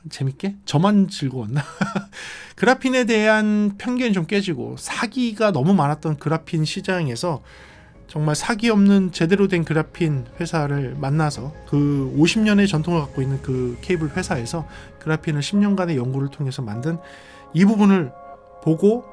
재밌게? 저만 즐거웠나? 그래핀에 대한 편견이 좀 깨지고 사기가 너무 많았던 그래핀 시장에서 정말 사기 없는 제대로 된 그래핀 회사를 만나서 그 50년의 전통을 갖고 있는 그 케이블 회사에서 그래핀을 10년간의 연구를 통해서 만든 이 부분을 보고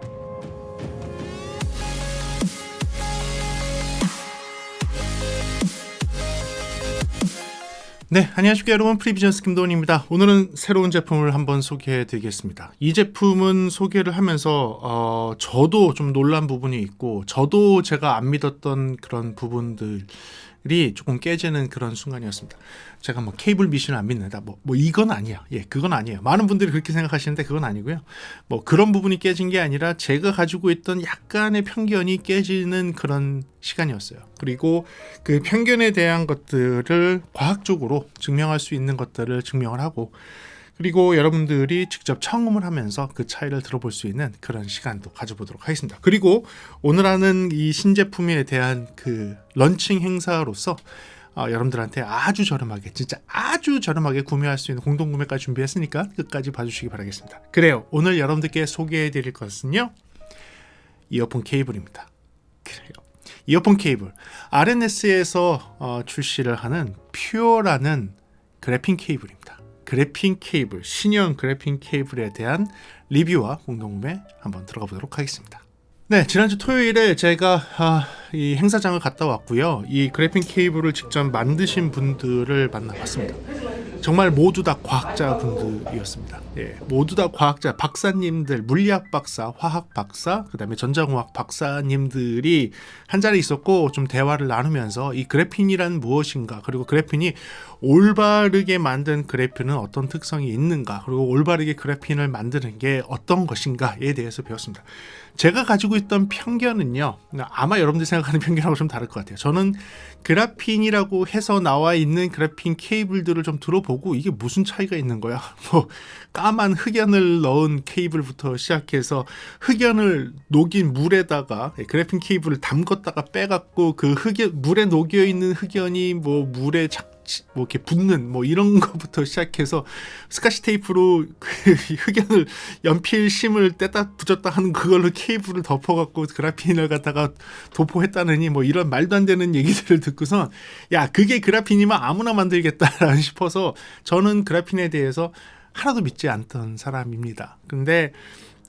네, 안녕하십니까 여러분. 프리비전스 김도훈입니다. 오늘은 새로운 제품을 한번 소개해 드리겠습니다. 이 제품은 소개를 하면서 저도 좀 놀란 부분이 있고 저도 제가 안 믿었던 그런 부분들이 조금 깨지는 그런 순간이었습니다. 제가 뭐 케이블 미신을 안 믿는다 뭐 이건 아니야. 예, 그건 아니에요. 많은 분들이 그렇게 생각하시는데 그건 아니고요. 뭐 그런 부분이 깨진 게 아니라 제가 가지고 있던 약간의 편견이 깨지는 그런 시간이었어요. 그리고 그 편견에 대한 것들을 과학적으로 증명할 수 있는 것들을 증명을 하고, 그리고 여러분들이 직접 청음을 하면서 그 차이를 들어볼 수 있는 그런 시간도 가져보도록 하겠습니다. 그리고 오늘 하는 이 신제품에 대한 그 런칭 행사로서 여러분들한테 아주 저렴하게, 진짜 아주 저렴하게 구매할 수 있는 공동구매까지 준비했으니까 끝까지 봐주시기 바라겠습니다. 그래요, 오늘 여러분들께 소개해드릴 것은요, 이어폰 케이블입니다. 그래요, 이어폰 케이블 RNS에서 출시를 하는 퓨어라는 그래핀 케이블입니다. 그래핀 케이블, 신형 그래핀 케이블에 대한 리뷰와 공동구매 한번 들어가 보도록 하겠습니다. 네, 지난주 토요일에 제가 이 행사장을 갔다 왔고요. 이 그래핀 케이블을 직접 만드신 분들을 만나봤습니다. 정말 모두 다 과학자 분들이었습니다. 예, 모두 다 과학자, 박사님들, 물리학 박사, 화학 박사, 그 다음에 전자공학 박사님들이 한 자리에 있었고 좀 대화를 나누면서 이 그래핀이란 무엇인가, 그리고 그래핀이 올바르게 만든 그래핀은 어떤 특성이 있는가, 그리고 올바르게 그래핀을 만드는 게 어떤 것인가에 대해서 배웠습니다. 제가 가지고 있던 편견은요, 아마 여러분들이 생각하는 편견하고 좀 다를 것 같아요. 저는 그래핀이라고 해서 나와 있는 그래핀 케이블들을 좀 들어보고 이게 무슨 차이가 있는 거야? 뭐 까만 흑연을 넣은 케이블부터 시작해서 흑연을 녹인 물에다가 그래핀 케이블을 담궜다가 빼갖고 그 물에 녹여 있는 흑연이 뭐 물에 뭐 이렇게 붙는 뭐 이런 것부터 시작해서 스카치 테이프로 그 흑연을 연필심을 떼다 붙였다 하는 그걸로 케이블을 덮어갖고 그래핀을 갖다가 도포했다느니 뭐 이런 말도 안 되는 얘기들을 듣고선 야, 그게 그래핀이면 아무나 만들겠다 싶어서 저는 그래핀에 대해서 하나도 믿지 않던 사람입니다. 근데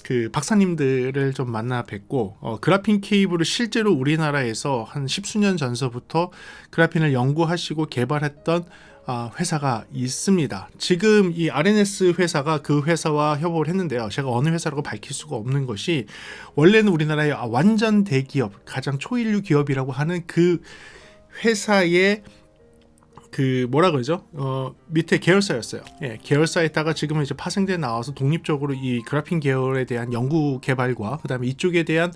그 박사님들을 좀 만나 뵙고 그래핀 케이블을 실제로 우리나라에서 한 10수년 전서부터 그래핀을 연구하시고 개발했던 회사가 있습니다. 지금 이 RNS 회사가 그 회사와 협업을 했는데요. 제가 어느 회사라고 밝힐 수가 없는 것이, 원래는 우리나라의 완전 대기업, 가장 초일류 기업이라고 하는 그 회사의 그 뭐라 그러죠? 밑에 계열사였어요. 예, 계열사에다가 지금은 이제 파생돼 나와서 독립적으로 이 그래핀 계열에 대한 연구 개발과 그다음에 이쪽에 대한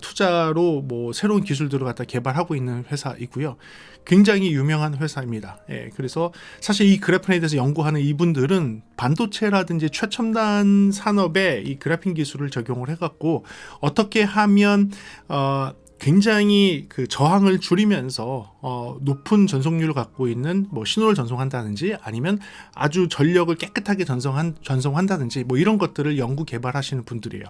투자로 뭐 새로운 기술들을 갖다 개발하고 있는 회사이고요. 굉장히 유명한 회사입니다. 예, 그래서 사실 이 그래핀에 대해서 연구하는 이분들은 반도체라든지 최첨단 산업에 이 그래핀 기술을 적용을 해갖고 어떻게 하면 굉장히 그 저항을 줄이면서 높은 전송률을 갖고 있는 뭐 신호를 전송한다든지 아니면 아주 전력을 깨끗하게 전송한다든지 뭐 이런 것들을 연구 개발하시는 분들이에요.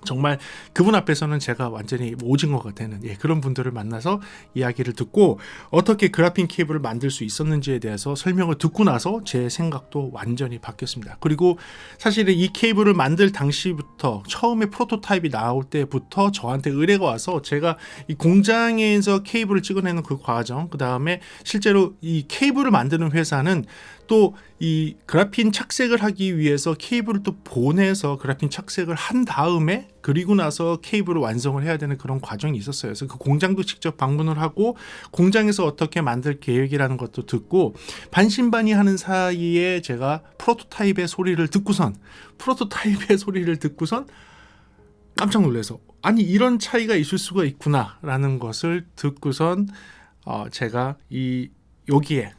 정말 그분 앞에서는 제가 완전히 오징어가 되는 그런 분들을 만나서 이야기를 듣고 어떻게 그래핀 케이블을 만들 수 있었는지에 대해서 설명을 듣고 나서 제 생각도 완전히 바뀌었습니다. 그리고 사실은 이 케이블을 만들 당시부터, 처음에 프로토타입이 나올 때부터 저한테 의뢰가 와서 제가 이 공장에서 케이블을 찍어내는 그 과정, 그 다음에 실제로 이 케이블을 만드는 회사는 또 이 그래핀 착색을 하기 위해서 케이블을 또 보내서 그래핀 착색을 한 다음에 그리고 나서 케이블을 완성을 해야 되는 그런 과정이 있었어요. 그래서 그 공장도 직접 방문을 하고 공장에서 어떻게 만들 계획이라는 것도 듣고 반신반의하는 사이에 제가 프로토타입의 소리를 듣고선 깜짝 놀라서, 아니 이런 차이가 있을 수가 있구나 라는 것을 듣고선 제가 여기에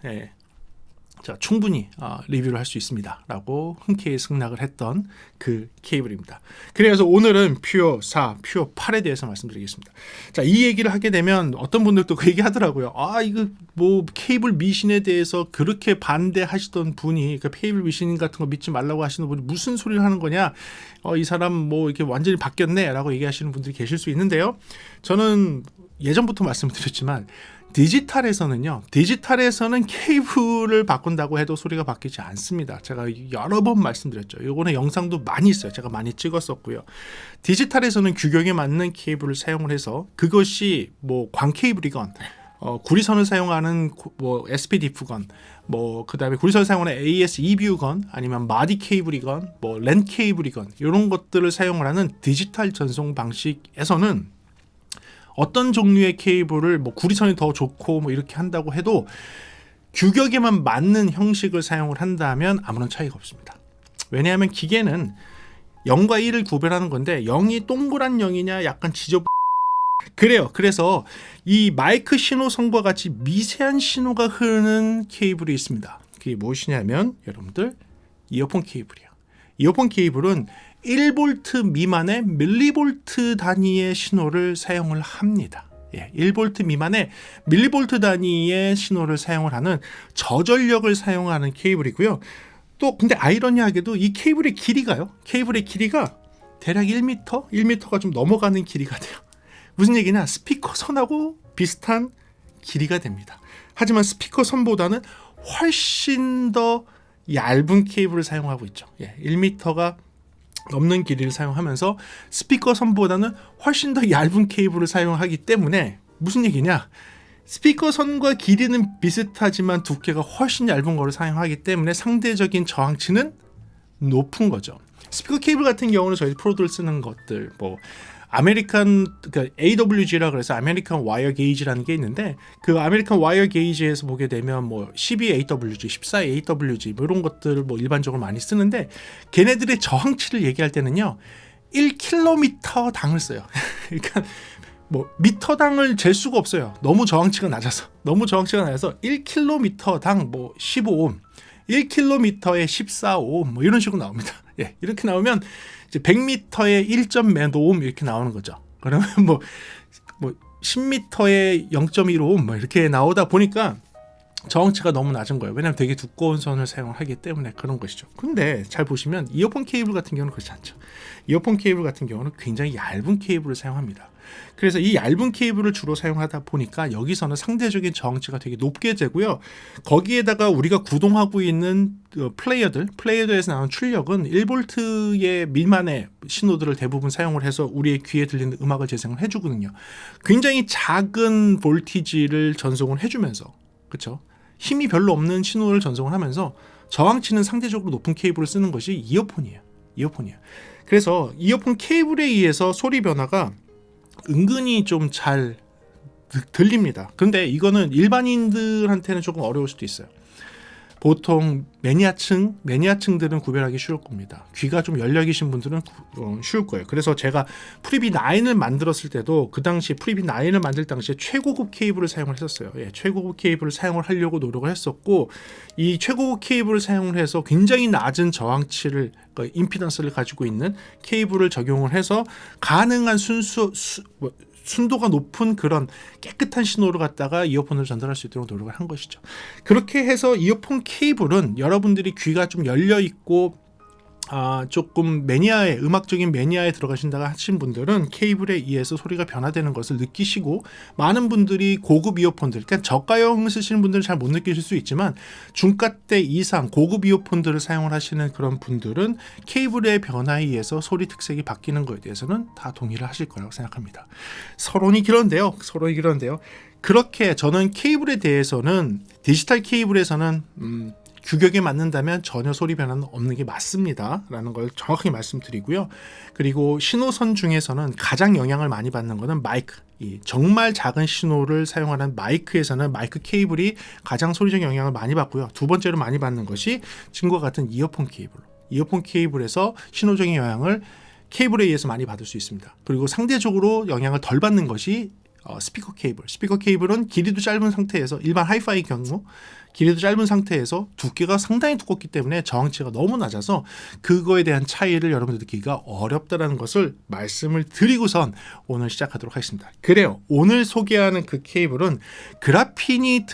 자, 충분히 리뷰를 할 수 있습니다 라고 흔쾌히 승낙을 했던 그 케이블입니다. 그래서 오늘은 퓨어 4, 퓨어 8에 대해서 말씀드리겠습니다. 자, 이 얘기를 하게 되면 어떤 분들도 그 얘기 하더라고요. 이거 뭐 케이블 미신에 대해서 그렇게 반대하시던 분이 그 케이블 미신 같은 거 믿지 말라고 하시는 분이 무슨 소리를 하는 거냐, 이 사람 뭐 이렇게 완전히 바뀌었네 라고 얘기하시는 분들이 계실 수 있는데요. 저는 예전부터 말씀드렸지만 디지털에서는 케이블을 바꾼다고 해도 소리가 바뀌지 않습니다. 제가 여러 번 말씀드렸죠. 이거는 영상도 많이 있어요. 제가 많이 찍었었고요. 디지털에서는 규격에 맞는 케이블을 사용을 해서 그것이 뭐 광 케이블이건 구리선을 사용하는 뭐 SPDIF건 뭐 그다음에 구리선을 사용하는 AS EBU건 아니면 마디 케이블이건 뭐 랜 케이블이건 이런 것들을 사용을 하는 디지털 전송 방식에서는 어떤 종류의 케이블을 뭐 구리선이 더 좋고 뭐 이렇게 한다고 해도 규격에만 맞는 형식을 사용을 한다면 아무런 차이가 없습니다. 왜냐하면 기계는 0과 1을 구별하는 건데 0이 동그란 0이냐 약간 그래요. 그래서 이 마이크 신호선과 같이 미세한 신호가 흐르는 케이블이 있습니다. 그게 무엇이냐면 여러분들 이어폰 케이블이에요. 이어폰 케이블은 1V 미만의 밀리볼트 단위의 신호를 사용을 합니다. 1V 미만의 밀리볼트 단위의 신호를 사용을 하는 저전력을 사용하는 케이블이고요. 또 근데 아이러니하게도 이 케이블의 길이가 대략 1m가 좀 넘어가는 길이가 돼요. 무슨 얘기냐? 스피커 선하고 비슷한 길이가 됩니다. 하지만 스피커 선보다는 훨씬 더 얇은 케이블을 사용하고 있죠. 1m가 넘는 길이를 사용하면서 스피커 선보다는 훨씬 더 얇은 케이블을 사용하기 때문에 무슨 얘기냐? 스피커 선과 길이는 비슷하지만 두께가 훨씬 얇은 거를 사용하기 때문에 상대적인 저항치는 높은 거죠. 스피커 케이블 같은 경우는 저희 프로들 쓰는 것들 뭐 그러니까 AWG라 그래서 아메리칸 와이어 게이지라는 게 있는데 그 아메리칸 와이어 게이지에서 보게 되면 뭐 12AWG, 14AWG 뭐 이런 것들을 뭐 일반적으로 많이 쓰는데 걔네들의 저항치를 얘기할 때는요 1km 당을 써요. 그러니까 뭐 미터당을 잴 수가 없어요. 너무 저항치가 낮아서 1km당 뭐 15옴, 1km에 14옴 뭐 이런 식으로 나옵니다. 이렇게 나오면 이제 100m에 1.몇 이렇게 나오는 거죠. 그러면 뭐 10m에 0.15옴 뭐 이렇게 나오다 보니까 저항치가 너무 낮은 거예요. 왜냐하면 되게 두꺼운 선을 사용하기 때문에 그런 것이죠. 근데 잘 보시면 이어폰 케이블 같은 경우는 그렇지 않죠. 이어폰 케이블 같은 경우는 굉장히 얇은 케이블을 사용합니다. 그래서 이 얇은 케이블을 주로 사용하다 보니까 여기서는 상대적인 저항치가 되게 높게 되고요. 거기에다가 우리가 구동하고 있는 플레이어들에서 나오는 출력은 1V의 미만의 신호들을 대부분 사용을 해서 우리의 귀에 들리는 음악을 재생을 해주거든요. 굉장히 작은 볼티지를 전송을 해주면서 그렇죠? 힘이 별로 없는 신호를 전송을 하면서 저항치는 상대적으로 높은 케이블을 쓰는 것이 이어폰이에요. 그래서 이어폰 케이블에 의해서 소리 변화가 은근히 좀 잘 들립니다. 근데 이거는 일반인들한테는 조금 어려울 수도 있어요. 보통 매니아층들은 구별하기 쉬울 겁니다. 귀가 좀 열려 계신 분들은 쉬울 거예요. 그래서 제가 프리비 9을 만들었을 때도 그 당시 프리비 9을 만들 당시에 최고급 케이블을 사용을 했었어요. 최고급 케이블을 사용을 하려고 노력을 했었고 이 최고급 케이블을 사용을 해서 굉장히 낮은 저항치를 임피던스를 가지고 있는 케이블을 적용을 해서 가능한 순도가 높은 그런 깨끗한 신호를 갖다가 이어폰을 전달할 수 있도록 노력을 한 것이죠. 그렇게 해서 이어폰 케이블은 여러분들이 귀가 좀 열려 있고 조금 음악적인 매니아에 들어가신다고 하신 분들은 케이블에 의해서 소리가 변화되는 것을 느끼시고 많은 분들이 고급 이어폰들, 그러니까 저가형 쓰시는 분들은 잘 못 느끼실 수 있지만 중가대 이상 고급 이어폰들을 사용을 하시는 그런 분들은 케이블의 변화에 의해서 소리 특색이 바뀌는 것에 대해서는 다 동의를 하실 거라고 생각합니다. 서론이 길었는데요. 그렇게 저는 케이블에 대해서는 디지털 케이블에서는 규격에 맞는다면 전혀 소리 변화는 없는 게 맞습니다 라는 걸 정확하게 말씀드리고요. 그리고 신호선 중에서는 가장 영향을 많이 받는 것은 마이크, 정말 작은 신호를 사용하는 마이크에서는 마이크 케이블이 가장 소리적 영향을 많이 받고요. 두 번째로 많이 받는 것이 지금과 같은 이어폰 케이블에서 신호적인 영향을 케이블에 의해서 많이 받을 수 있습니다. 그리고 상대적으로 영향을 덜 받는 것이 스피커 케이블은 길이도 짧은 상태에서 일반 하이파이 경우 길이도 짧은 상태에서 두께가 상당히 두껍기 때문에 저항치가 너무 낮아서 그거에 대한 차이를 여러분들 느끼기가 어렵다는 것을 말씀을 드리고선 오늘 시작하도록 하겠습니다. 그래요. 오늘 소개하는 그 케이블은 그라핀이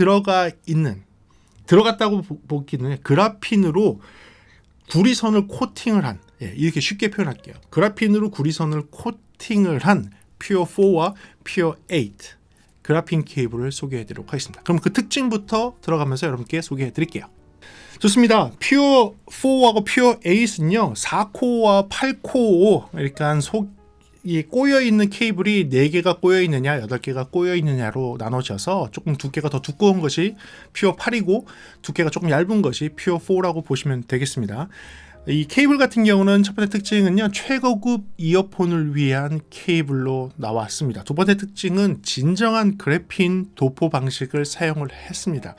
들어갔다고 보기는 그라핀으로 구리선을 코팅을 한, 이렇게 쉽게 표현할게요. 그라핀으로 구리선을 코팅을 한 퓨어 4와 퓨어 8 그라핀 케이블을 소개해드리도록 하겠습니다. 그럼 그 특징부터 들어가면서 여러분께 개해드릴게요. 좋습니다. 퓨어 4하고 퓨어 8은요 4코어와 8코어 그러니까 이 꼬여있는 케이블이 4개가 꼬여있느냐 8개가 꼬여있느냐로 나눠져서 조금 두께가 더 두꺼운 것이 퓨어 8이고 두께가 조금 얇은 것이 퓨어 4라고 보시면 되겠습니다. 이 케이블 같은 경우는 첫 번째 특징은요 최고급 이어폰을 위한 케이블로 나왔습니다. 두 번째 특징은 진정한 그래핀 도포 방식을 사용을 했습니다.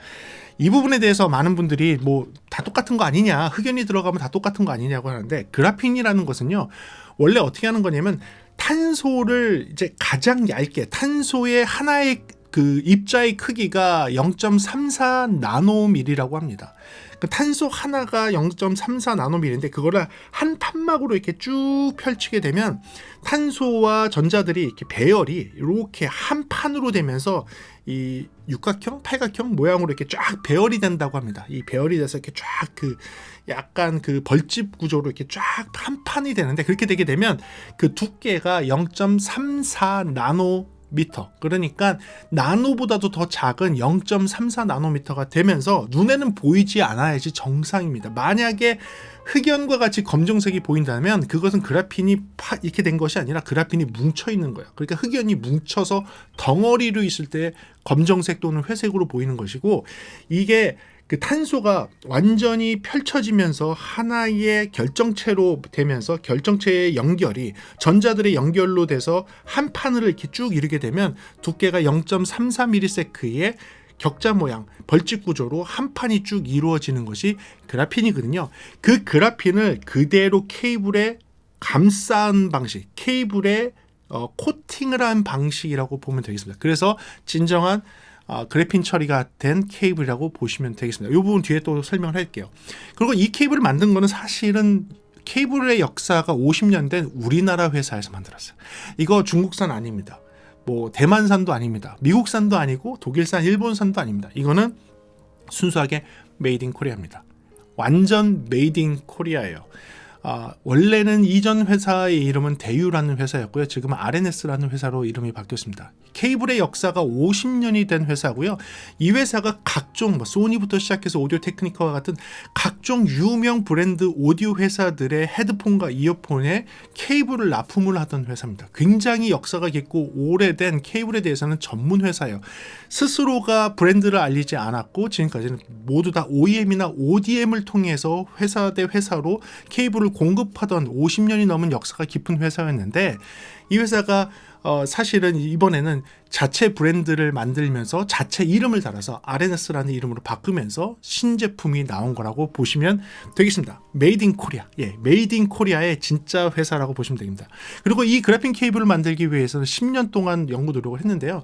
이 부분에 대해서 많은 분들이 뭐 다 똑같은 거 아니냐, 흑연이 들어가면 다 똑같은 거 아니냐고 하는데, 그라핀이라는 것은요 원래 어떻게 하는 거냐면 탄소를 이제 가장 얇게, 탄소의 하나의 그 입자의 크기가 0.34 나노밀이라고 합니다. 그 탄소 하나가 0.34 나노밀인데 그거를 한 판막으로 이렇게 쭉 펼치게 되면 탄소와 전자들이 이렇게 배열이 이렇게 한 판으로 되면서 이 육각형, 팔각형 모양으로 이렇게 쫙 배열이 된다고 합니다. 이 배열이 돼서 이렇게 쫙 그 약간 그 벌집 구조로 이렇게 쫙 한 판이 되는데, 그렇게 되게 되면 그 두께가 0.34 나노미터, 그러니까 나노보다도 더 작은 0.34 나노미터가 되면서 눈에는 보이지 않아야지 정상입니다. 만약에 흑연과 같이 검정색이 보인다면 그것은 그라핀이 이렇게 된 것이 아니라 그라핀이 뭉쳐 있는 거예요. 그러니까 흑연이 뭉쳐서 덩어리로 있을 때 검정색 또는 회색으로 보이는 것이고, 이게 그 탄소가 완전히 펼쳐지면서 하나의 결정체로 되면서 결정체의 연결이 전자들의 연결로 돼서 한 판을 이렇게 쭉 이루게 되면 두께가 0.34ms의 격자 모양, 벌집 구조로 한 판이 쭉 이루어지는 것이 그라핀이거든요. 그 그라핀을 그대로 케이블에 감싼 방식, 케이블에 코팅을 한 방식이라고 보면 되겠습니다. 그래서 진정한 그래핀 처리가 된 케이블이라고 보시면 되겠습니다. 이 부분 뒤에 또 설명을 할게요. 그리고 이 케이블을 만든 거는 사실은 케이블의 역사가 50년 된 우리나라 회사에서 만들었어요. 이거 중국산 아닙니다. 뭐 대만산도 아닙니다. 미국산도 아니고 독일산, 일본산도 아닙니다. 이거는 순수하게 메이드 인 코리아입니다. 완전 메이드 인 코리아예요. 원래는 이전 회사의 이름은 대유라는 회사였고요. 지금은 RNS라는 회사로 이름이 바뀌었습니다. 케이블의 역사가 50년이 된 회사고요. 이 회사가 각종 소니부터 시작해서 오디오 테크니카와 같은 각종 유명 브랜드 오디오 회사들의 헤드폰과 이어폰에 케이블을 납품을 하던 회사입니다. 굉장히 역사가 깊고 오래된 케이블에 대해서는 전문 회사예요. 스스로가 브랜드를 알리지 않았고 지금까지는 모두 다 OEM이나 ODM을 통해서 회사 대 회사로 케이블을 공급하던 50년이 넘은 역사가 깊은 회사였는데, 이 회사가 사실은 이번에는 자체 브랜드를 만들면서 자체 이름을 달아서 RNS라는 이름으로 바꾸면서 신제품이 나온 거라고 보시면 되겠습니다. 메이드 인 코리아. 메이드 인 코리아의 진짜 회사라고 보시면 됩니다. 그리고 이 그래핀 케이블을 만들기 위해서는 10년 동안 연구 노력을 했는데요.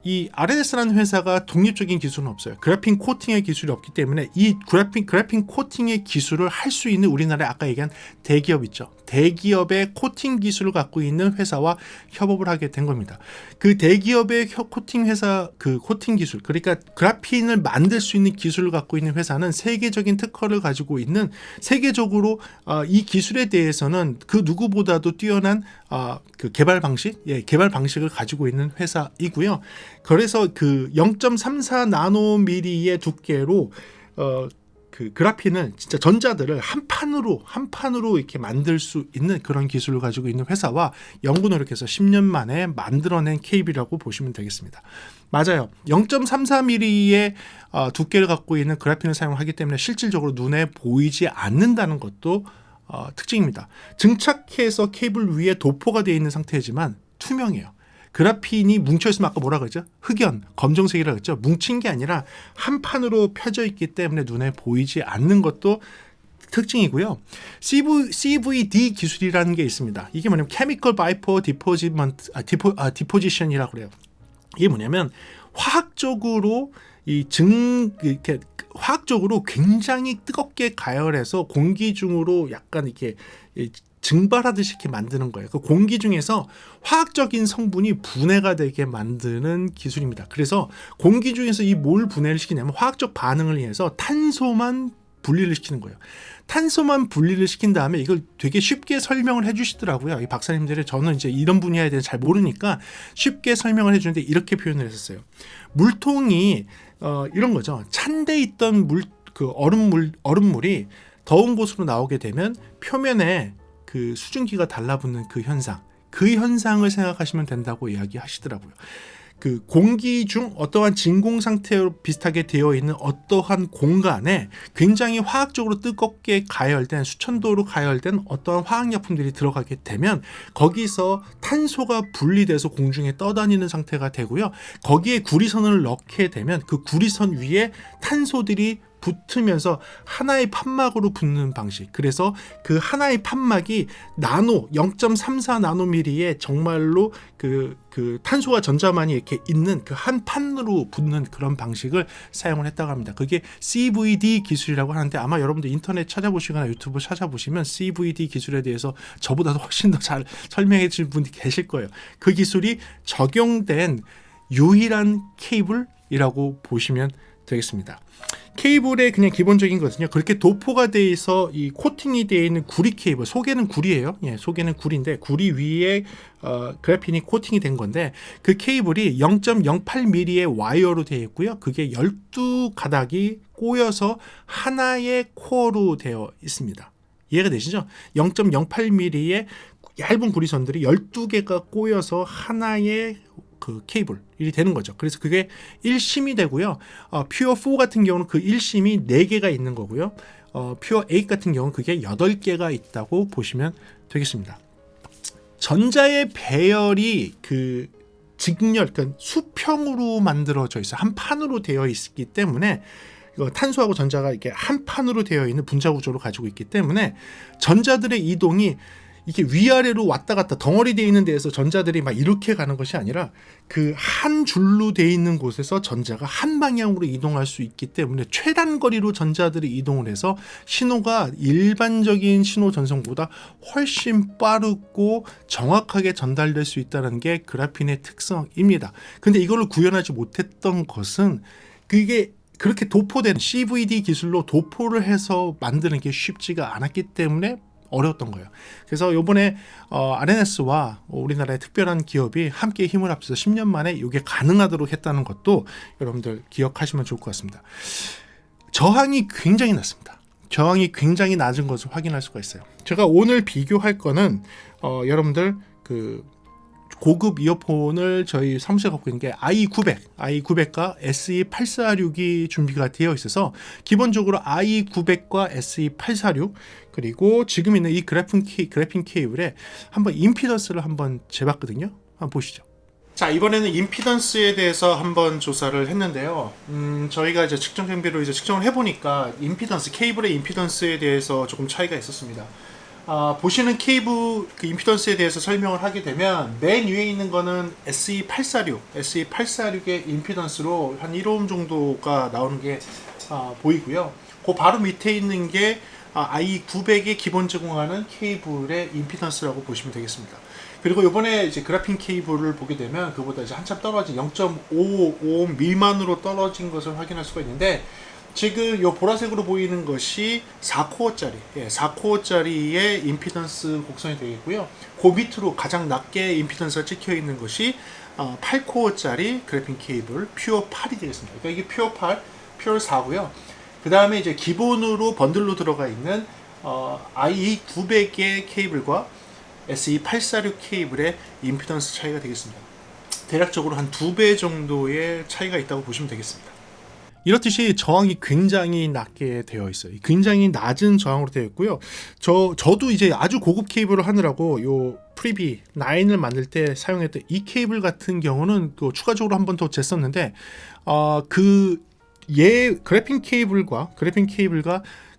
이 RNS라는 회사가 독립적인 기술은 없어요. 그래핀 코팅의 기술이 없기 때문에 이 그래핀 코팅의 기술을 할 수 있는 우리나라에 아까 얘기한 대기업 있죠. 대기업의 코팅 기술을 갖고 있는 회사와 협업을 하게 된 겁니다. 그 대기업의 코팅 회사, 그 코팅 기술, 그러니까 그래핀을 만들 수 있는 기술을 갖고 있는 회사는 세계적인 특허를 가지고 있는, 세계적으로 이 기술에 대해서는 그 누구보다도 뛰어난 그 개발 방식을 가지고 있는 회사이고요. 그래서 그 0.34 나노미리의 두께로 그 그래핀을 진짜 전자들을 한 판으로 이렇게 만들 수 있는 그런 기술을 가지고 있는 회사와 연구 노력해서 10년 만에 만들어낸 케이블이라고 보시면 되겠습니다. 맞아요. 0.34mm의 두께를 갖고 있는 그래핀을 사용하기 때문에 실질적으로 눈에 보이지 않는다는 것도 특징입니다. 증착해서 케이블 위에 도포가 되어 있는 상태지만 투명해요. 그래핀이 뭉쳐있으면 아까 뭐라 그랬죠? 흑연, 검정색이라고 했죠? 뭉친 게 아니라 한 판으로 펴져 있기 때문에 눈에 보이지 않는 것도 특징이고요. CVD 기술이라는 게 있습니다. 이게 뭐냐면 Chemical Vapor Deposition이라고 그래요. 이게 뭐냐면 화학적으로 이렇게 화학적으로 굉장히 뜨겁게 가열해서 공기 중으로 약간 이렇게 증발하듯이 이렇게 만드는 거예요. 그 공기 중에서 화학적인 성분이 분해가 되게 만드는 기술입니다. 그래서 공기 중에서 이 뭘 분해를 시키냐면 화학적 반응을 위해서 탄소만 분리를 시키는 거예요. 탄소만 분리를 시킨 다음에 이걸 되게 쉽게 설명을 해주시더라고요. 이 박사님들이. 저는 이제 이런 분야에 대해서 잘 모르니까 쉽게 설명을 해주는데 이렇게 표현을 했었어요. 물통이 이런 거죠. 찬데 있던 얼음물이 더운 곳으로 나오게 되면 표면에 그 수증기가 달라붙는 그 현상을 생각하시면 된다고 이야기하시더라고요. 그 공기 중 어떠한 진공 상태로 비슷하게 되어 있는 어떠한 공간에 굉장히 화학적으로 뜨겁게 가열된 수천도로 가열된 어떠한 화학약품들이 들어가게 되면 거기서 탄소가 분리돼서 공중에 떠다니는 상태가 되고요. 거기에 구리선을 넣게 되면 그 구리선 위에 탄소들이 붙으면서 하나의 판막으로 붙는 방식. 그래서 그 하나의 판막이 0.34 나노미리의 정말로 그 탄소와 전자만이 이렇게 있는 그 한 판으로 붙는 그런 방식을 사용을 했다고 합니다. 그게 CVD 기술이라고 하는데 아마 여러분들 인터넷 찾아보시거나 유튜브 찾아보시면 CVD 기술에 대해서 저보다도 훨씬 더 잘 설명해 주신 분이 계실 거예요. 그 기술이 적용된 유일한 케이블이라고 보시면 되겠습니다. 케이블의 그냥 기본적인 것은요. 그렇게 도포가 돼 있어 이 코팅이 되어 있는 구리 케이블, 속에는 구리예요. 속에는 구리인데 구리 위에 그래핀이 코팅이 된 건데 그 케이블이 0.08mm의 와이어로 되어 있고요. 그게 12가닥이 꼬여서 하나의 코어로 되어 있습니다. 이해가 되시죠? 0.08mm의 얇은 구리선들이 12개가 꼬여서 하나의 그 케이블이 되는 거죠. 그래서 그게 1심이 되고요. 퓨어 4 같은 경우는 그 1심이 4개가 있는 거고요. 퓨어 8 같은 경우는 그게 8개가 있다고 보시면 되겠습니다. 전자의 배열이 그 직렬, 그러니까 수평으로 만들어져 있어요. 한 판으로 되어 있기 때문에 탄소하고 전자가 이렇게 한 판으로 되어 있는 분자 구조를 가지고 있기 때문에 전자들의 이동이 이게 위아래로 왔다 갔다 덩어리 되어 있는 데에서 전자들이 막 이렇게 가는 것이 아니라 그 한 줄로 되어 있는 곳에서 전자가 한 방향으로 이동할 수 있기 때문에 최단 거리로 전자들이 이동을 해서 신호가 일반적인 신호 전송보다 훨씬 빠르고 정확하게 전달될 수 있다는 게 그래핀의 특성입니다. 근데 이걸 구현하지 못했던 것은 그게 그렇게 도포된 CVD 기술로 도포를 해서 만드는 게 쉽지가 않았기 때문에 어려웠던 거예요. 그래서 이번에 RNS와 우리나라의 특별한 기업이 함께 힘을 합쳐서 10년 만에 이게 가능하도록 했다는 것도 여러분들 기억하시면 좋을 것 같습니다. 저항이 굉장히 낮습니다. 저항이 굉장히 낮은 것을 확인할 수가 있어요. 제가 오늘 비교할 거는 여러분들 그 고급 이어폰을 저희 사무실에 갖고 있는 게 i900과 SE846이 준비가 되어 있어서 기본적으로 i900과 SE846 그리고 지금 있는 이 그래핀 케이블에 한번 임피던스를 한번 재봤거든요. 한번 보시죠. 자, 이번에는 임피던스에 대해서 한번 조사를 했는데요. 저희가 이제 측정 장비로 이제 측정을 해보니까 케이블의 임피던스에 대해서 조금 차이가 있었습니다. 보시는 케이블 그 임피던스에 대해서 설명을 하게 되면 맨 위에 있는 거는 SE846의 임피던스로 한 1오hm 정도가 나오는 게 보이고요. 그 바로 밑에 있는 게 i900이 기본 제공하는 케이블의 임피던스라고 보시면 되겠습니다. 그리고 이번에 이제 그래핀 케이블을 보게 되면 그보다 이제 한참 떨어진 0.55ohm 미만으로 떨어진 것을 확인할 수가 있는데 지금 이 보라색으로 보이는 것이 4코어짜리의 임피던스 곡선이 되겠고요. 그 밑으로 가장 낮게 임피던스가 찍혀 있는 것이 8코어짜리 그래핀 케이블 퓨어 8이 되겠습니다. 그러니까 이게 퓨어 8, 퓨어 4고요. 그 다음에 이제 기본으로 번들로 들어가 있는 i900의 케이블과 SE846 케이블의 임피던스 차이가 되겠습니다. 대략적으로 한 2배 정도의 차이가 있다고 보시면 되겠습니다. 이렇듯이 저항이 굉장히 낮게 되어 있어요. 굉장히 낮은 저항으로 되어 있고요. 저도 이제 아주 고급 케이블을 하느라고 요 프리비 9을 만들 때 사용했던 이 케이블 같은 경우는 또 추가적으로 한 번 더 쟀었는데 그래핀 케이블과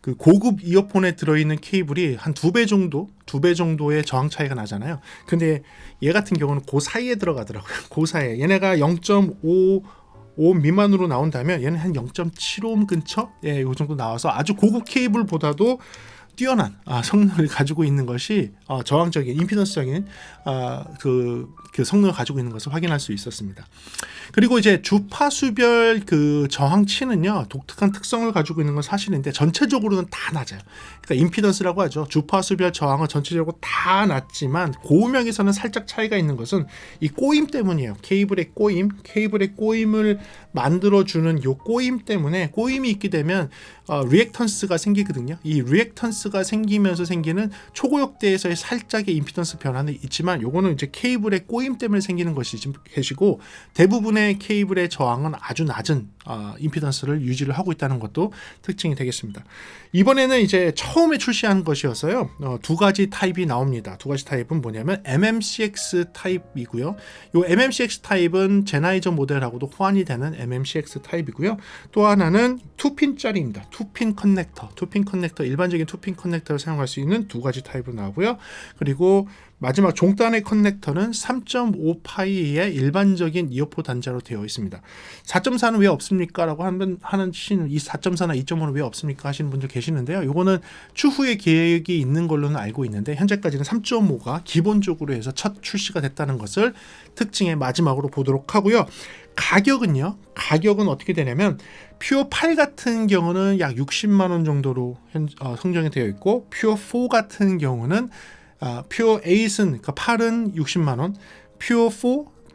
그 고급 이어폰에 들어있는 케이블이 한 2배 정도의 저항 차이가 나잖아요. 근데 얘 같은 경우는 그 사이에 들어가더라고요. 그 사이에 얘네가 0.55 5옴 미만으로 나온다면 얘는 한 0.75옴 근처, 이 정도 나와서 아주 고급 케이블보다도 뛰어난 성능을 가지고 있는 것이 저항적인 임피던스적인 그 성능을 가지고 있는 것을 확인할 수 있었습니다. 그리고 이제 주파수별 그 저항치는요 독특한 특성을 가지고 있는 건 사실인데 전체적으로는 다 낮아요. 그러니까 임피던스라고 하죠. 주파수별 저항은 전체적으로 다 낮지만 고음역에서는 살짝 차이가 있는 것은 이 꼬임 때문이에요. 케이블의 꼬임을 만들어주는 요 꼬임 때문에, 꼬임이 있게 되면 리액턴스가 생기거든요. 이 리액턴스가 생기면서 생기는 초고역대에서의 살짝의 임피던스 변화는 있지만 요거는 이제 케이블의 꼬임 때문에 생기는 것이고, 대부분의 케이블의 저항은 아주 낮은 임피던스를 유지를 하고 있다는 것도 특징이 되겠습니다. 이번에는 이제 처음에 출시한 것이어서요. 두 가지 타입이 나옵니다. 두 가지 타입은 뭐냐면 MMCX 타입이고요. 요 MMCX 타입은 제나이저 모델하고도 호환이 되는 MMCX 타입이고요. 또 하나는 2핀짜리입니다. 2핀 커넥터, 일반적인 2핀 커넥터를 사용할 수 있는 두 가지 타입으로 나오고요. 그리고 마지막 종단의 커넥터는 3.5파이의 일반적인 이어폰 단자로 되어 있습니다. 4.4는 왜 없습니까? 라고 하는 이 4.4나 2.5는 왜 없습니까? 하시는 분들 계시는데요. 요거는 추후에 계획이 있는 걸로는 알고 있는데, 현재까지는 3.5가 기본적으로 해서 첫 출시가 됐다는 것을 특징의 마지막으로 보도록 하고요. 가격은 어떻게 되냐면 퓨어 8 같은 경우는 약 60만 원 정도로 선정이 되어 있고, 퓨어 4 같은 경우는 퓨어 8은, 그러니까 8은 60만 원, 퓨어 4,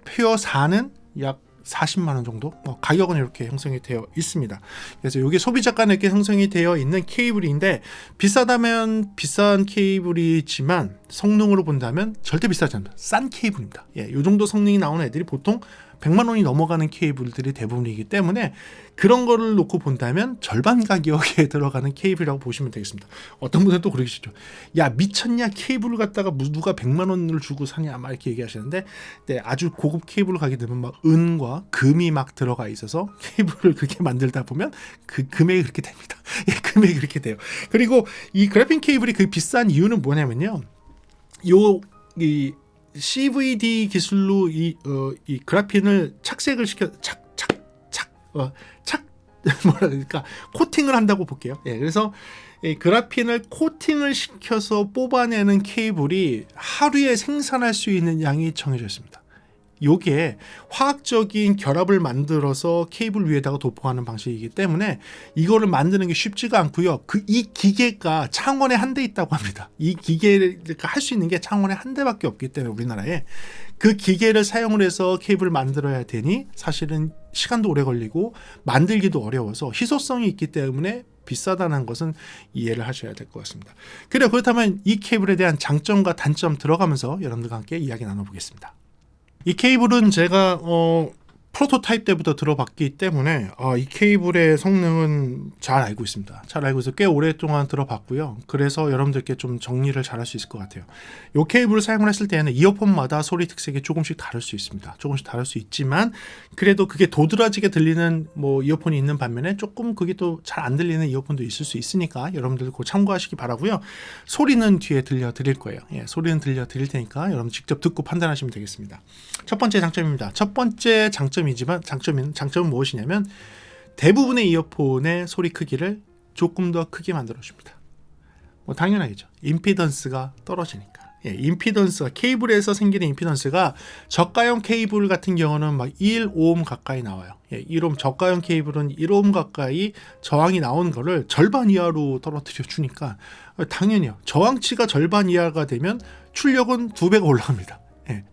퓨어 4는 약 40만 원 정도 가격은 이렇게 형성이 되어 있습니다. 그래서 이게 소비자 간에 형성이 되어 있는 케이블인데, 비싸다면 비싼 케이블이지만 성능으로 본다면 절대 비싸지 않습니다. 싼 케이블입니다. 이 정도 성능이 나오는 애들이 보통 100만 원이 넘어가는 케이블들이 대부분이기 때문에 그런 거를 놓고 본다면 절반 가격에 들어가는 케이블이라고 보시면 되겠습니다. 어떤 분들은 또 그러시죠. 야, 미쳤냐, 케이블을 갖다가 누가 100만 원을 주고 사냐 막 이렇게 얘기하시는데, 아주 고급 케이블을 가게 되면 막 은과 금이 막 들어가 있어서 케이블을 그렇게 만들다 보면 그 금액이 그렇게 됩니다. 금액이 그렇게 돼요. 그리고 이 그래핀 케이블이 그 비싼 이유는 뭐냐면요, 이 CVD 기술로 이 그래핀을 착색을 시켜 그러니까 코팅을 한다고 볼게요. 그래서 이 그래핀을 코팅을 시켜서 뽑아내는 케이블이 하루에 생산할 수 있는 양이 정해져 있습니다. 요게 화학적인 결합을 만들어서 케이블 위에다가 도포하는 방식이기 때문에 이거를 만드는 게 쉽지가 않고요. 이 기계가 창원에 한 대 있다고 합니다. 이 기계를 할 수 있는 게 창원에 한 대밖에 없기 때문에 우리나라에 그 기계를 사용을 해서 케이블을 만들어야 되니 사실은 시간도 오래 걸리고 만들기도 어려워서 희소성이 있기 때문에 비싸다는 것은 이해를 하셔야 될 것 같습니다. 그렇다면 이 케이블에 대한 장점과 단점 들어가면서 여러분들과 함께 이야기 나눠보겠습니다. 이 케이블은 제가 프로토타입 때부터 들어봤기 때문에 이 케이블의 성능은 잘 알고 있습니다. 잘 알고 있어서 꽤 오랫동안 들어봤고요. 그래서 여러분들께 좀 정리를 잘 할 수 있을 것 같아요. 이 케이블을 사용을 했을 때는 이어폰마다 소리 특색이 조금씩 다를 수 있습니다. 조금씩 다를 수 있지만 그래도 그게 도드라지게 들리는 이어폰이 있는 반면에 조금 그게 또 잘 안 들리는 이어폰도 있을 수 있으니까 여러분들 그거 참고하시기 바라고요. 소리는 뒤에 들려드릴 거예요. 소리는 들려드릴 테니까 여러분 직접 듣고 판단하시면 되겠습니다. 첫 번째 장점입니다. 첫 번째 장점이지만 장점은 무엇이냐면 대부분의 이어폰의 소리 크기를 조금 더 크게 만들어줍니다. 당연하겠죠. 임피던스가 떨어지니까. 임피던스가 케이블에서 생기는 임피던스가 저가형 케이블 같은 경우는 막 1오hm 가까이 나와요. 1오hm 저가형 케이블은 1오hm 가까이 저항이 나오는 거를 절반 이하로 떨어뜨려 주니까 당연히요. 저항치가 절반 이하가 되면 출력은 2배가 올라갑니다.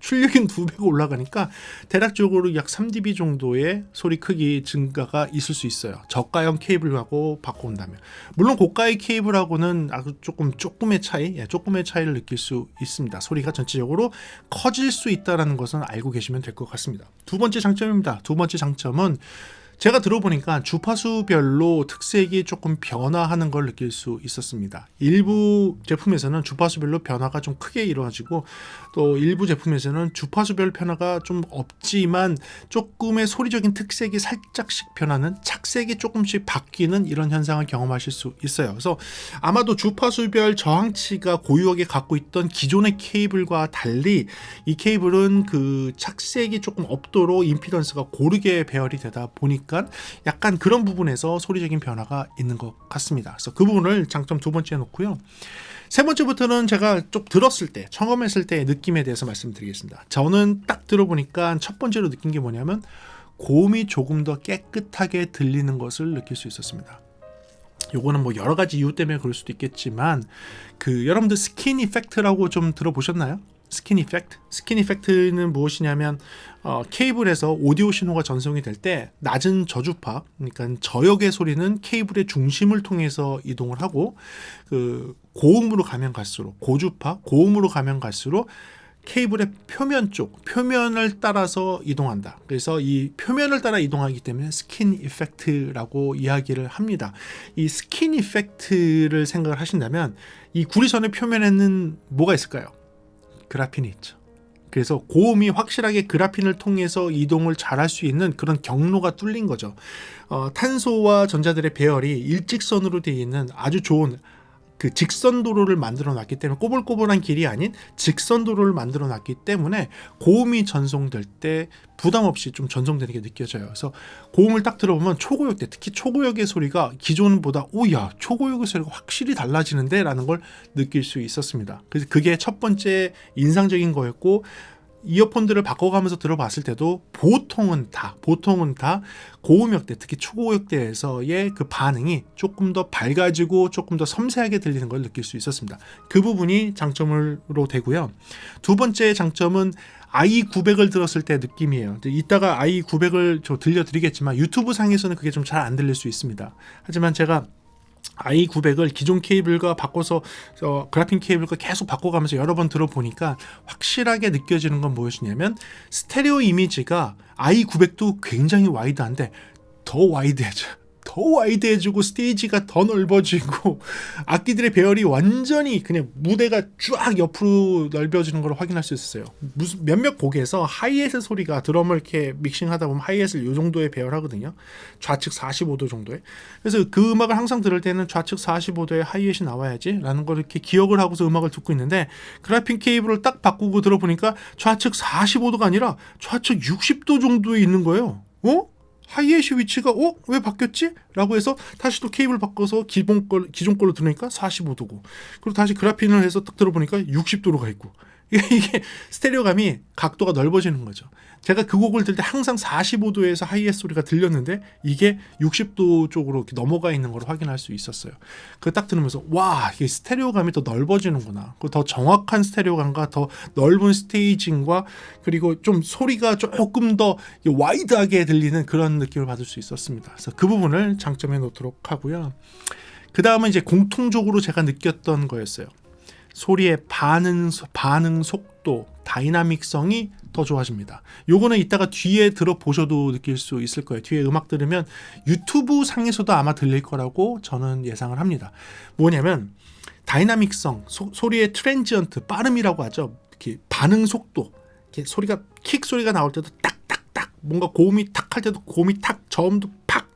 출력은 2배가 올라가니까 대략적으로 약 3dB 정도의 소리 크기 증가가 있을 수 있어요. 저가형 케이블하고 바꿔온다면. 물론 고가의 케이블하고는 아주 조금의 차이를 느낄 수 있습니다. 소리가 전체적으로 커질 수 있다는 것은 알고 계시면 될 것 같습니다. 두 번째 장점입니다. 두 번째 장점은 제가 들어보니까 주파수별로 특색이 조금 변화하는 걸 느낄 수 있었습니다. 일부 제품에서는 주파수별로 변화가 좀 크게 이루어지고 또 일부 제품에서는 주파수별 변화가 좀 없지만 조금의 소리적인 특색이 살짝씩 변하는, 착색이 조금씩 바뀌는 이런 현상을 경험하실 수 있어요. 그래서 아마도 주파수별 저항치가 고유하게 갖고 있던 기존의 케이블과 달리 이 케이블은 그 착색이 조금 없도록 임피던스가 고르게 배열이 되다 보니까 약간 그런 부분에서 소리적인 변화가 있는 것 같습니다. 그래서 그 부분을 장점 두 번째에 놓고요. 세 번째부터는 제가 좀 들었을 때, 청음했을 때의 느낌에 대해서 말씀드리겠습니다. 저는 딱 들어보니까 첫 번째로 느낀 게 뭐냐면 고음이 조금 더 깨끗하게 들리는 것을 느낄 수 있었습니다. 요거는 뭐 여러 가지 이유 때문에 그럴 수도 있겠지만 여러분들 스킨 이펙트라고 좀 들어보셨나요? 스킨 이펙트? 스킨 이펙트는 무엇이냐면 케이블에서 오디오 신호가 전송이 될 때 낮은 저주파, 그러니까 저역의 소리는 케이블의 중심을 통해서 이동을 하고 고음으로 가면 갈수록, 고주파, 고음으로 가면 갈수록 케이블의 표면을 따라서 이동한다. 그래서 이 표면을 따라 이동하기 때문에 스킨 이펙트라고 이야기를 합니다. 이 스킨 이펙트를 생각을 하신다면 이 구리선의 표면에는 뭐가 있을까요? 그라핀이 있죠. 그래서 고음이 확실하게 그라핀을 통해서 이동을 잘할 수 있는 그런 경로가 뚫린 거죠. 탄소와 전자들의 배열이 일직선으로 되어 있는 아주 좋은 그 직선 도로를 만들어 놨기 때문에, 꼬불꼬불한 길이 아닌 직선 도로를 만들어 놨기 때문에 고음이 전송될 때 부담 없이 좀 전송되는 게 느껴져요. 그래서 고음을 딱 들어보면 초고역 때, 특히 초고역의 소리가 기존보다 오야, 초고역의 소리가 확실히 달라지는데 라는 걸 느낄 수 있었습니다. 그래서 그게 첫 번째 인상적인 거였고, 이어폰들을 바꿔가면서 들어봤을 때도 보통은 다 고음역대, 특히 초고역대에서의 그 반응이 조금 더 밝아지고 조금 더 섬세하게 들리는 걸 느낄 수 있었습니다. 그 부분이 장점으로 되고요. 두 번째 장점은 i900을 들었을 때 느낌이에요. 이따가 i900을 저 들려드리겠지만 유튜브 상에서는 그게 좀 잘 안 들릴 수 있습니다. 하지만 제가 i900을 기존 케이블과 바꿔서 그래핀 케이블과 계속 바꿔가면서 여러 번 들어보니까 확실하게 느껴지는 건 무엇이냐면 스테레오 이미지가 i900도 굉장히 와이드한데 더 와이드해지고 스테이지가 더 넓어지고 악기들의 배열이 완전히 그냥 무대가 쫙 옆으로 넓어지는 걸 확인할 수 있었어요. 몇몇 곡에서 하이햇의 소리가 드럼을 이렇게 믹싱하다 보면 하이햇을 이 정도의 배열하거든요. 좌측 45도 정도에. 그래서 그 음악을 항상 들을 때는 좌측 45도의 하이햇이 나와야지 라는 걸 이렇게 기억을 하고서 음악을 듣고 있는데, 그래핀 케이블을 딱 바꾸고 들어보니까 좌측 45도가 아니라 좌측 60도 정도에 있는 거예요. 하이햇의 위치가 왜 바뀌었지? 라고 해서 다시 또 케이블 바꿔서 기존 걸로 들으니까 45도고, 그리고 다시 그래핀을 해서 딱 들어보니까 60도로 가 있고, 이게 스테레오감이 각도가 넓어지는 거죠. 제가 그 곡을 들을 때 항상 45도에서 하이햇 소리가 들렸는데 이게 60도 쪽으로 이렇게 넘어가 있는 걸 확인할 수 있었어요. 그거 딱 들으면서 와, 이게 스테레오감이 더 넓어지는구나. 더 정확한 스테레오감과 더 넓은 스테이징과 그리고 좀 소리가 조금 더 와이드하게 들리는 그런 느낌을 받을 수 있었습니다. 그래서 그 부분을 장점해 놓도록 하고요. 그 다음은 이제 공통적으로 제가 느꼈던 거였어요. 소리의 반응 속도, 다이나믹성이 더 좋아집니다. 요거는 이따가 뒤에 들어보셔도 느낄 수 있을 거예요. 뒤에 음악 들으면 유튜브 상에서도 아마 들릴 거라고 저는 예상을 합니다. 뭐냐면 다이나믹성, 소리의 트랜지언트, 빠름이라고 하죠. 이렇게 반응 속도, 이렇게 소리가 킥 소리가 나올 때도 딱딱딱, 뭔가 고음이 탁 할 때도 고음이 탁, 저음도 팍,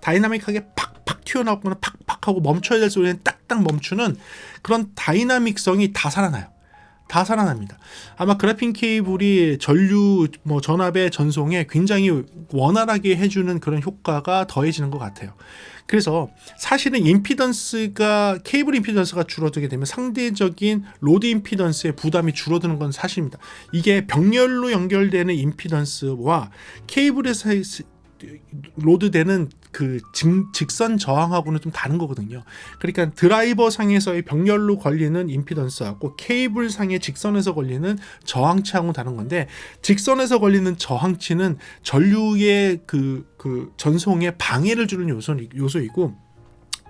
다이나믹하게 팍 튀어나오거나 팍 하고 멈춰야 될 소리는 딱딱 멈추는 그런 다이나믹성이 다 살아납니다. 아마 그래핀 케이블이 전류 전압의 전송에 굉장히 원활하게 해주는 그런 효과가 더해지는 것 같아요. 그래서 사실은 케이블 임피던스가 줄어들게 되면 상대적인 로드 임피던스의 부담이 줄어드는 건 사실입니다. 이게 병렬로 연결되는 임피던스와 케이블에서 로드되는 그 직선 저항하고는 좀 다른 거거든요. 그러니까 드라이버 상에서의 병렬로 걸리는 임피던스하고 케이블 상의 직선에서 걸리는 저항치하고는 다른 건데, 직선에서 걸리는 저항치는 전류의 그 전송에 방해를 주는 요소이고,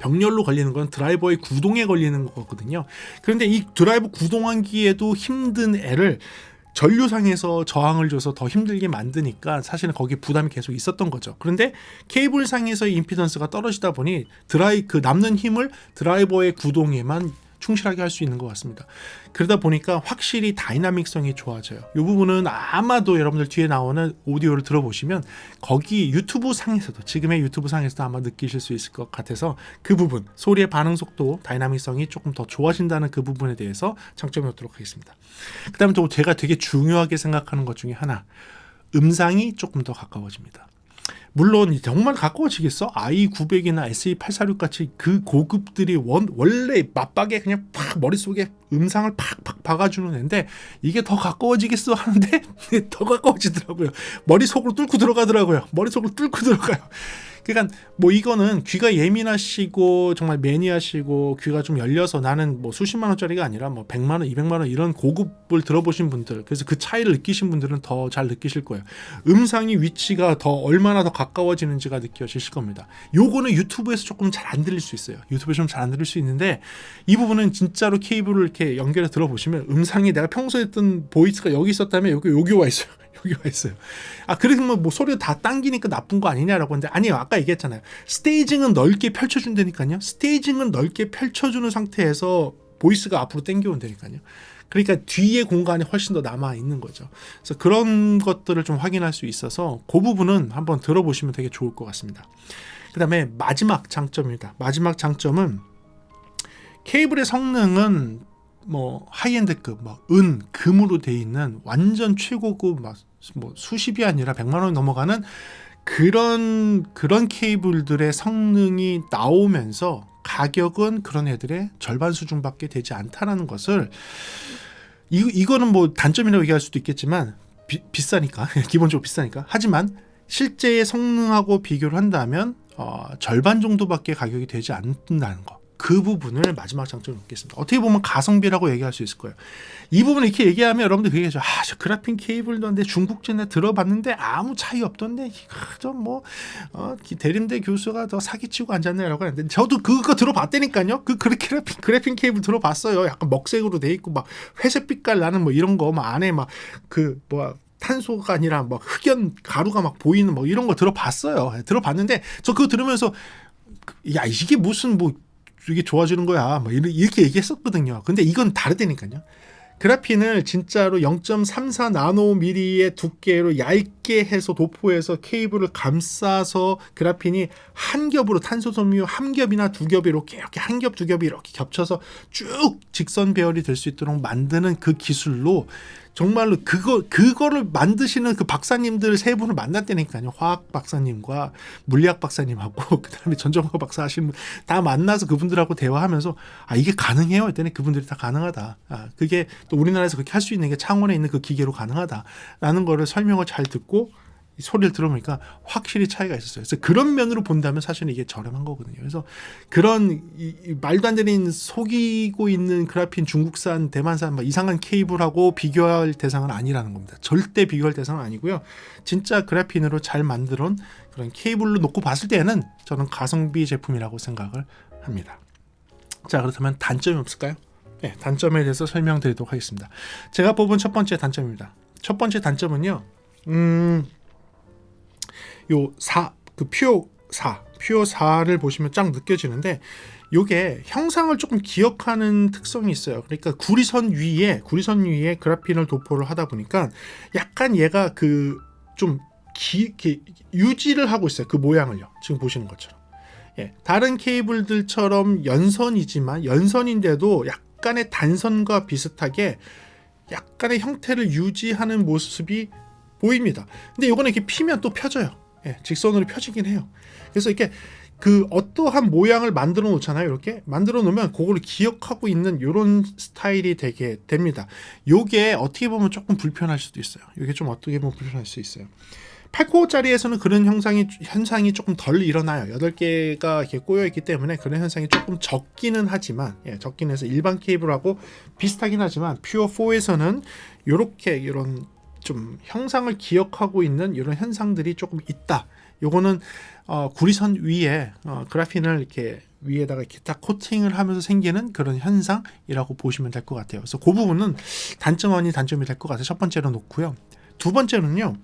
병렬로 걸리는 건 드라이버의 구동에 걸리는 거거든요. 그런데 이 드라이버 구동하기에도 힘든 애를 전류상에서 저항을 줘서 더 힘들게 만드니까 사실은 거기에 부담이 계속 있었던 거죠. 그런데 케이블상에서의 임피던스가 떨어지다 보니 그 남는 힘을 드라이버의 구동에만 충실하게 할 수 있는 것 같습니다. 그러다 보니까 확실히 다이나믹성이 좋아져요. 이 부분은 아마도 여러분들 뒤에 나오는 오디오를 들어보시면 거기 유튜브 상에서도, 지금의 유튜브 상에서도 아마 느끼실 수 있을 것 같아서 그 부분, 소리의 반응 속도, 다이나믹성이 조금 더 좋아진다는 그 부분에 대해서 장점이 없도록 하겠습니다. 그 다음에 또 제가 되게 중요하게 생각하는 것 중에 하나, 음상이 조금 더 가까워집니다. 물론 정말 가까워지겠어? i900이나 SE846 같이 그 고급들이 원래 맞박에 그냥 팍 머릿속에 음상을 팍팍 박아주는 애인데 이게 더 가까워지겠어 하는데 더 가까워지더라고요. 머릿속으로 뚫고 들어가더라고요. 머릿속으로 뚫고 들어가요. 그러니까 뭐 이거는 귀가 예민하시고 정말 매니아시고 귀가 좀 열려서 나는 뭐 수십만 원짜리가 아니라 뭐 100만 원, 200만 원 이런 고급을 들어보신 분들, 그래서 그 차이를 느끼신 분들은 더 잘 느끼실 거예요. 음상이 위치가 더 얼마나 더 가까워지는지가 느껴지실 겁니다. 요거는 유튜브에서 조금 잘 안 들릴 수 있어요. 유튜브에서 좀 잘 안 들릴 수 있는데 이 부분은 진짜로 케이블을 이렇게 연결해 들어보시면 음상이 내가 평소에 했던 보이스가 여기 있었다면 여기 와 있어요. 여기 와 있어요. 그러면 뭐 소리가 다 당기니까 나쁜 거 아니냐라고 하는데 아니요. 아까 얘기했잖아요. 스테이징은 넓게 펼쳐준다니까요. 스테이징은 넓게 펼쳐주는 상태에서 보이스가 앞으로 당겨온다니까요. 그러니까 뒤에 공간이 훨씬 더 남아있는 거죠. 그래서 그런 것들을 좀 확인할 수 있어서 그 부분은 한번 들어보시면 되게 좋을 것 같습니다. 그 다음에 마지막 장점입니다. 마지막 장점은 케이블의 성능은 뭐 하이엔드급, 금으로 돼 있는 완전 최고급 뭐 수십이 아니라 100만 원이 넘어가는 그런 케이블들의 성능이 나오면서 가격은 그런 애들의 절반 수준밖에 되지 않다라는 것을 이거는 뭐 단점이라고 얘기할 수도 있겠지만 비싸니까 기본적으로 비싸니까 하지만 실제의 성능하고 비교를 한다면 절반 정도밖에 가격이 되지 않는다는 거. 그 부분을 마지막 장점으로 놓겠습니다. 어떻게 보면 가성비라고 얘기할 수 있을 거예요. 이 부분을 이렇게 얘기하면 여러분들 그게 저 그래핀 케이블도 한데 중국전에 들어봤는데 아무 차이 없던데 대림대 교수가 더 사기치고 앉았네라고 하는데 저도 그거 들어봤다니까요. 그래핀 케이블 들어봤어요. 약간 먹색으로 돼 있고 막 회색 빛깔 나는 뭐 이런 거 막 안에 막 탄소가 아니라 막 흑연 가루가 막 보이는 뭐 이런 거 들어봤어요. 들어봤는데 저 그거 들으면서 야 이게 무슨 이게 좋아지는 거야. 이렇게 얘기했었거든요. 근데 이건 다르다니까요. 그래핀을 진짜로 0.34 나노미리의 두께로 얇게 해서 도포해서 케이블을 감싸서 그래핀이 한 겹으로 탄소섬유 한 겹이나 두 겹이 이렇게 한 겹 두 겹이 이렇게 겹쳐서 쭉 직선 배열이 될 수 있도록 만드는 그 기술로 정말로 그거를 만드시는 그 박사님들 세 분을 만났다니까요. 화학 박사님과 물리학 박사님하고 그다음에 전정화 박사 하시는 분 다 만나서 그분들하고 대화하면서 이게 가능해요. 했더니 그분들이 다 가능하다. 그게 또 우리나라에서 그렇게 할 수 있는 게 창원에 있는 그 기계로 가능하다라는 거를 설명을 잘 듣고 소리를 들어보니까 확실히 차이가 있었어요. 그래서 그런 면으로 본다면 사실은 이게 저렴한 거거든요. 그래서 그런 말도 안 되는 속이고 있는 그래핀 중국산, 대만산 이상한 케이블하고 비교할 대상은 아니라는 겁니다. 절대 비교할 대상은 아니고요. 진짜 그래핀으로 잘 만들어온 그런 케이블로 놓고 봤을 때는 저는 가성비 제품이라고 생각을 합니다. 자, 그렇다면 단점이 없을까요? 네, 단점에 대해서 설명드리도록 하겠습니다. 제가 뽑은 첫 번째 단점입니다. 첫 번째 단점은요. 퓨어 4를 보시면 쫙 느껴지는데 요게 형상을 조금 기억하는 특성이 있어요. 그러니까 구리선 위에 그래핀을 도포를 하다 보니까 약간 얘가 좀 유지를 하고 있어요. 그 모양을요. 지금 보시는 것처럼. 다른 케이블들처럼 연선인데도 약간의 단선과 비슷하게 약간의 형태를 유지하는 모습이 보입니다. 근데 요거는 이렇게 피면 또 펴져요. 직선으로 펴지긴 해요. 그래서 이렇게 어떠한 모양을 만들어 놓잖아요. 이렇게 만들어 놓으면 그걸 기억하고 있는 이런 스타일이 되게 됩니다. 요게 어떻게 보면 조금 불편할 수도 있어요. 요게 좀 어떻게 보면 불편할 수 있어요. 8코어짜리에서는 그런 현상이 조금 덜 일어나요. 8개가 이렇게 꼬여있기 때문에 그런 현상이 조금 적기는 하지만, 적긴 해서 일반 케이블하고 비슷하긴 하지만 퓨어 4에서는 이런 좀 형상을 기억하고 있는 이런 현상들이 조금 있다. 요거는 구리선 위에 그래핀을 이렇게 위에다가 이렇게 딱 코팅을 하면서 생기는 그런 현상이라고 보시면 될 것 같아요. 그래서 그 부분은 단점 아닌 단점이 될 것 같아요. 첫 번째로 놓고요. 두 번째는요.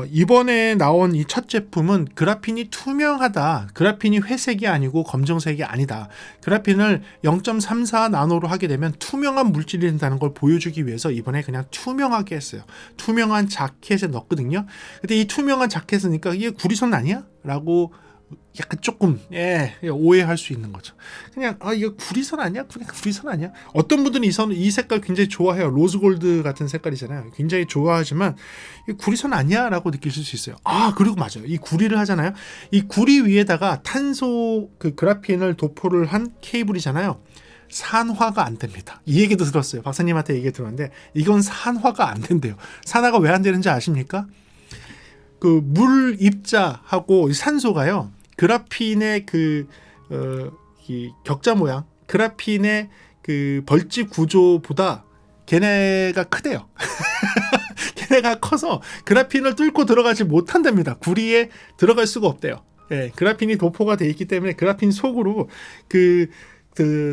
이번에 나온 이 첫 제품은 그래핀이 투명하다. 그래핀이 회색이 아니고 검정색이 아니다. 그래핀을 0.34 나노로 하게 되면 투명한 물질이 된다는 걸 보여주기 위해서 이번에 그냥 투명하게 했어요. 투명한 자켓에 넣었거든요. 근데 이 투명한 자켓이니까 이게 구리선 아니야? 라고 약간 조금 오해할 수 있는 거죠. 그냥 이거 구리선 아니야? 그냥 구리선 아니야? 어떤 분들은 이 색깔 굉장히 좋아해요. 로즈골드 같은 색깔이잖아요. 굉장히 좋아하지만 이 구리선 아니야? 라고 느끼실 수 있어요. 그리고 맞아요. 이 구리를 하잖아요. 이 구리 위에다가 탄소 그래핀을 도포를 한 케이블이잖아요. 산화가 안 됩니다. 이 얘기도 들었어요. 박사님한테 얘기 들었는데 이건 산화가 안 된대요. 산화가 왜 안 되는지 아십니까? 그 물 입자하고 산소가요. 그래핀의 이 격자 모양, 그래핀의 그 벌집 구조보다 걔네가 크대요. 걔네가 커서 그래핀을 뚫고 들어가지 못한답니다. 구리에 들어갈 수가 없대요. 예, 그래핀이 도포가 돼 있기 때문에 그래핀 속으로 그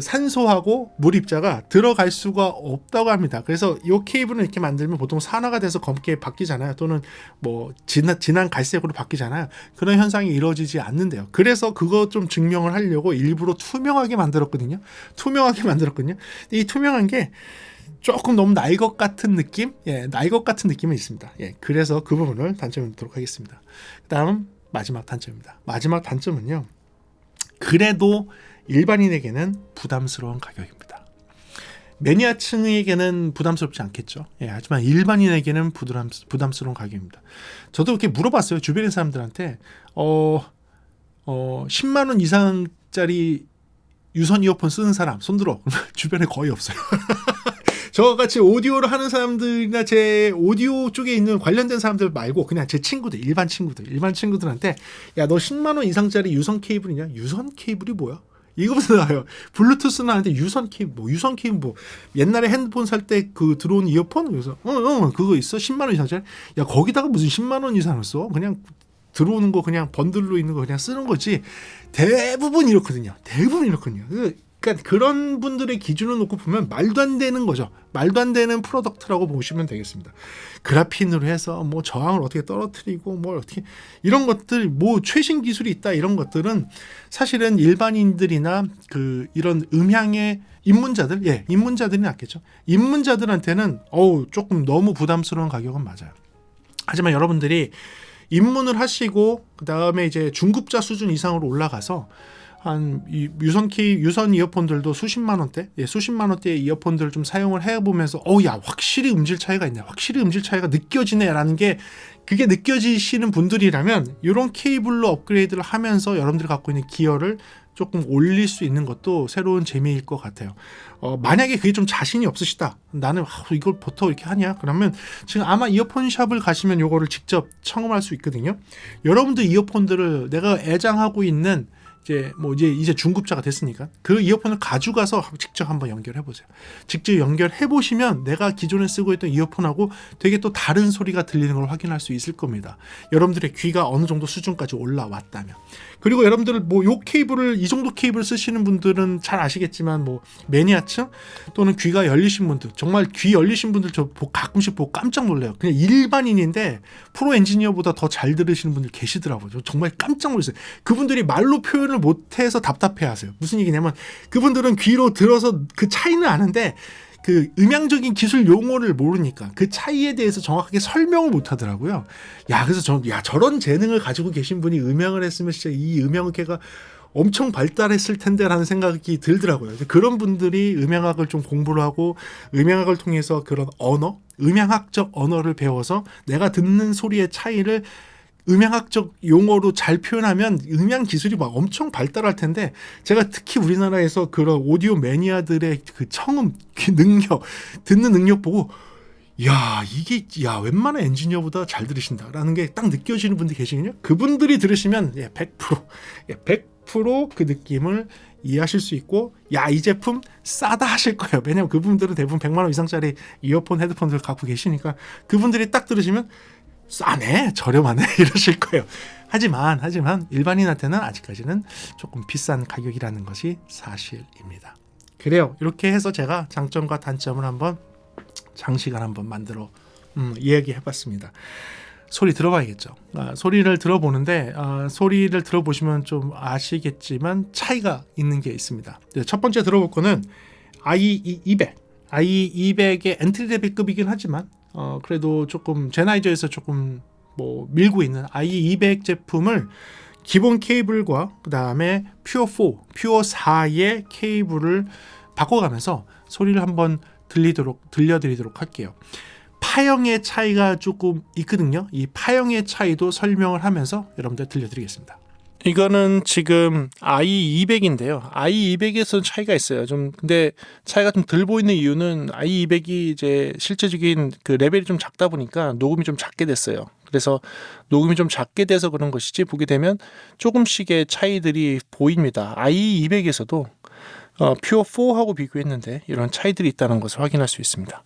산소하고 물 입자가 들어갈 수가 없다고 합니다. 그래서 이 케이블을 이렇게 만들면 보통 산화가 돼서 검게 바뀌잖아요. 또는 뭐 진한 갈색으로 바뀌잖아요. 그런 현상이 이루어지지 않는데요. 그래서 그거 좀 증명을 하려고 일부러 투명하게 만들었거든요. 이 투명한 게 조금 너무 날 것 같은 느낌? 날 것 같은 느낌은 있습니다. 그래서 그 부분을 단점을 놓도록 하겠습니다. 다음 마지막 단점입니다. 마지막 단점은요. 그래도 일반인에게는 부담스러운 가격입니다. 매니아층에게는 부담스럽지 않겠죠. 하지만 일반인에게는 부담스러운 가격입니다. 저도 이렇게 물어봤어요. 주변의 사람들한테 10만 원 이상짜리 유선 이어폰 쓰는 사람 손들어. 주변에 거의 없어요. 저같이 오디오를 하는 사람들이나 제 오디오 쪽에 있는 관련된 사람들 말고 그냥 제 친구들, 일반 친구들한테 야, 너 10만 원 이상짜리 유선 케이블이냐? 유선 케이블이 뭐야? 이거부터 나와요. 블루투스는 하는데 유선 케이블 옛날에 핸드폰 살 때 그 들어온 이어폰? 그래서 그거 있어? 10만 원 이상짜리? 야, 거기다가 무슨 10만 원 이상을 써? 그냥 들어오는 거 그냥 번들로 있는 거 그냥 쓰는 거지. 대부분 이렇거든요. 그러니까 그런 분들의 기준을 놓고 보면 말도 안 되는 거죠. 말도 안 되는 프로덕트라고 보시면 되겠습니다. 그래핀으로 해서 뭐 저항을 어떻게 떨어뜨리고 뭐 어떻게 이런 것들 뭐 최신 기술이 있다 이런 것들은 사실은 일반인들이나 이런 음향의 입문자들이 낫겠죠. 입문자들한테는 조금 너무 부담스러운 가격은 맞아요. 하지만 여러분들이 입문을 하시고 그 다음에 이제 중급자 수준 이상으로 올라가서 한 유선 이어폰들도 수십만 원대의 이어폰들을 좀 사용을 해보면서 확실히 음질 차이가 있네, 확실히 음질 차이가 느껴지네라는 게 그게 느껴지시는 분들이라면 이런 케이블로 업그레이드를 하면서 여러분들이 갖고 있는 기어를 조금 올릴 수 있는 것도 새로운 재미일 것 같아요. 만약에 그게 좀 자신이 없으시다. 나는 이걸 보통 이렇게 하냐? 그러면 지금 아마 이어폰샵을 가시면 이거를 직접 청음할 수 있거든요. 여러분들 이어폰들을 내가 애장하고 있는 이제 중급자가 됐으니까 그 이어폰을 가져가서 직접 한번 연결해 보세요. 직접 연결해 보시면 내가 기존에 쓰고 있던 이어폰하고 되게 또 다른 소리가 들리는 걸 확인할 수 있을 겁니다. 여러분들의 귀가 어느 정도 수준까지 올라왔다면. 그리고 여러분들 이 정도 케이블을 쓰시는 분들은 잘 아시겠지만 매니아층 또는 귀가 열리신 분들, 정말 귀 열리신 분들 저 가끔씩 보고 깜짝 놀래요. 그냥 일반인인데 프로 엔지니어보다 더 잘 들으시는 분들 계시더라고요. 저 정말 깜짝 놀랐어요. 그분들이 말로 표현을 못해서 답답해하세요. 무슨 얘기냐면 그분들은 귀로 들어서 그 차이는 아는데 그 음향적인 기술 용어를 모르니까 그 차이에 대해서 정확하게 설명을 못 하더라고요. 그래서 저런 재능을 가지고 계신 분이 음향을 했으면 진짜 이 음향계가 엄청 발달했을 텐데라는 생각이 들더라고요. 그런 분들이 음향학을 좀 공부를 하고 음향학을 통해서 그런 음향학적 언어를 배워서 내가 듣는 소리의 차이를 음향학적 용어로 잘 표현하면 음향 기술이 엄청 발달할 텐데 제가 특히 우리나라에서 그런 오디오 매니아들의 그 청음 능력, 듣는 능력 보고 이게 웬만한 엔지니어보다 잘 들으신다라는 게 딱 느껴지는 분들이 계시거든요. 그분들이 들으시면 100% 그 느낌을 이해하실 수 있고 이 제품 싸다 하실 거예요. 왜냐면 그분들은 대부분 100만 원 이상짜리 이어폰 헤드폰들 갖고 계시니까 그분들이 딱 들으시면 싸네, 저렴하네 이러실 거예요. 하지만 일반인한테는 아직까지는 조금 비싼 가격이라는 것이 사실입니다. 그래요. 이렇게 해서 제가 장점과 단점을 한번 장시간 한번 만들어 이야기해봤습니다. 소리 들어봐야겠죠. 소리를 들어보는데 소리를 들어보시면 좀 아시겠지만 차이가 있는 게 있습니다. 첫 번째 들어볼 거는 i200의 엔트리 레벨급이긴 하지만 그래도 조금 제나이저에서 조금 뭐 밀고 있는 i200 제품을 기본 케이블과 그 다음에 퓨어 4의 케이블을 바꿔가면서 소리를 한번 들려드리도록 할게요. 파형의 차이가 조금 있거든요. 이 파형의 차이도 설명을 하면서 여러분들 들려드리겠습니다. 이거는 지금 i200인데요. i200에서 차이가 있어요. 근데 차이가 좀 덜 보이는 이유는 i200이 이제 실제적인 그 레벨이 좀 작다 보니까 녹음이 좀 작게 됐어요. 그래서 녹음이 좀 작게 돼서 그런 것이지, 보게 되면 조금씩의 차이들이 보입니다. i200에서도 퓨어 4하고 비교했는데 이런 차이들이 있다는 것을 확인할 수 있습니다.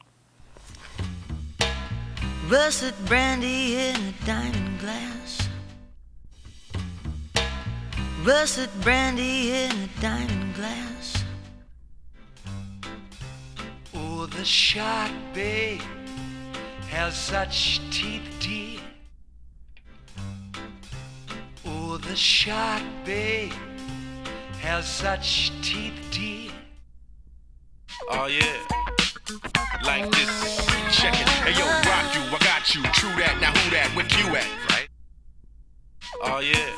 Russet brandy in a diamond glass. Russet brandy in a diamond glass. Oh, the shark, babe, has such teeth, dear. Oh, the shark, babe, has such teeth, dear. Oh, yeah. Like this, check it. Hey yo, rock you, I got you. True that, now who that? Where Q at? Right? Oh yeah.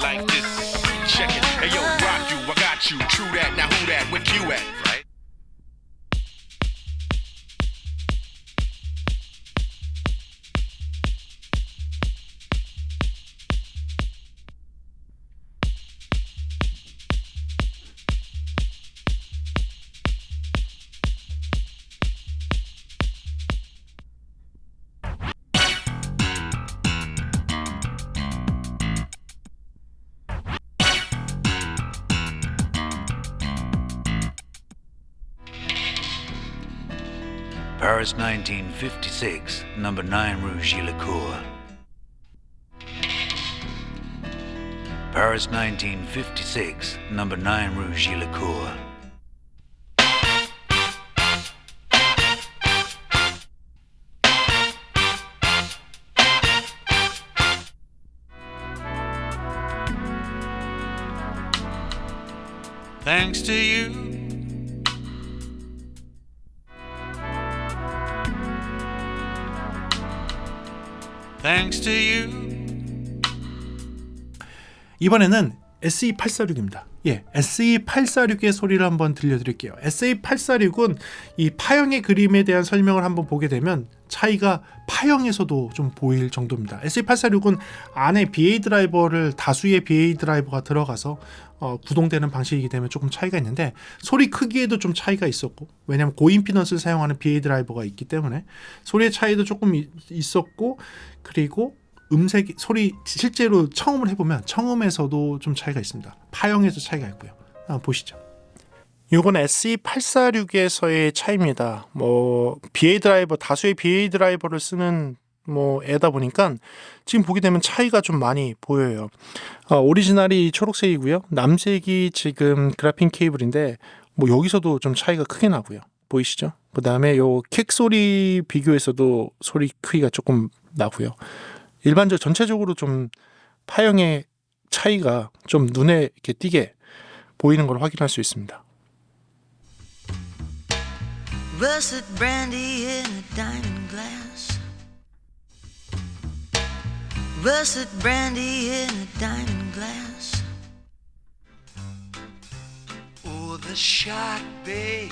Like this, check it. Hey yo, rock you, I got you. True that, now who that? Where Q at? Right? Paris 1956, number 9 Rue Gillicourt. Paris 1956, number 9 Rue Gillicourt. Thanks to you. Thanks to you. 이번에는 SE846입니다. 예, SE846의 소리를 한번 들려드릴게요. SE846은 이 파형의 그림에 대한 설명을 한번 보게 되면 차이가 파형에서도 좀 보일 정도입니다. SE846은 안에 BA 드라이버를 다수의 BA 드라이버가 들어가서 구동되는 방식이기 때문에 조금 차이가 있는데, 소리 크기에도 좀 차이가 있었고, 왜냐하면 고임피던스를 사용하는 BA 드라이버가 있기 때문에 소리의 차이도 조금 있었고, 그리고 음색 소리 실제로 청음을 해보면 청음에서도 좀 차이가 있습니다. 파형에서 차이가 있고요. 한번 보시죠. 이건 SE846에서의 차이입니다. BA 드라이버, 다수의 BA 드라이버를 쓰는 애다 보니까 지금 보게 되면 차이가 좀 많이 보여요. 오리지널이 초록색이고요. 남색이 지금 그래핀 케이블인데 여기서도 좀 차이가 크게 나고요. 보이시죠? 그 다음에 요 킥 소리 비교에서도 소리 크기가 조금 나고요. 일반적으로 전체적으로 좀 파형의 차이가 좀 눈에 이렇게 띄게 보이는 걸 확인할 수 있습니다. Russet brandy in a diamond glass. Russet brandy in a diamond glass. Oh, the shark, babe,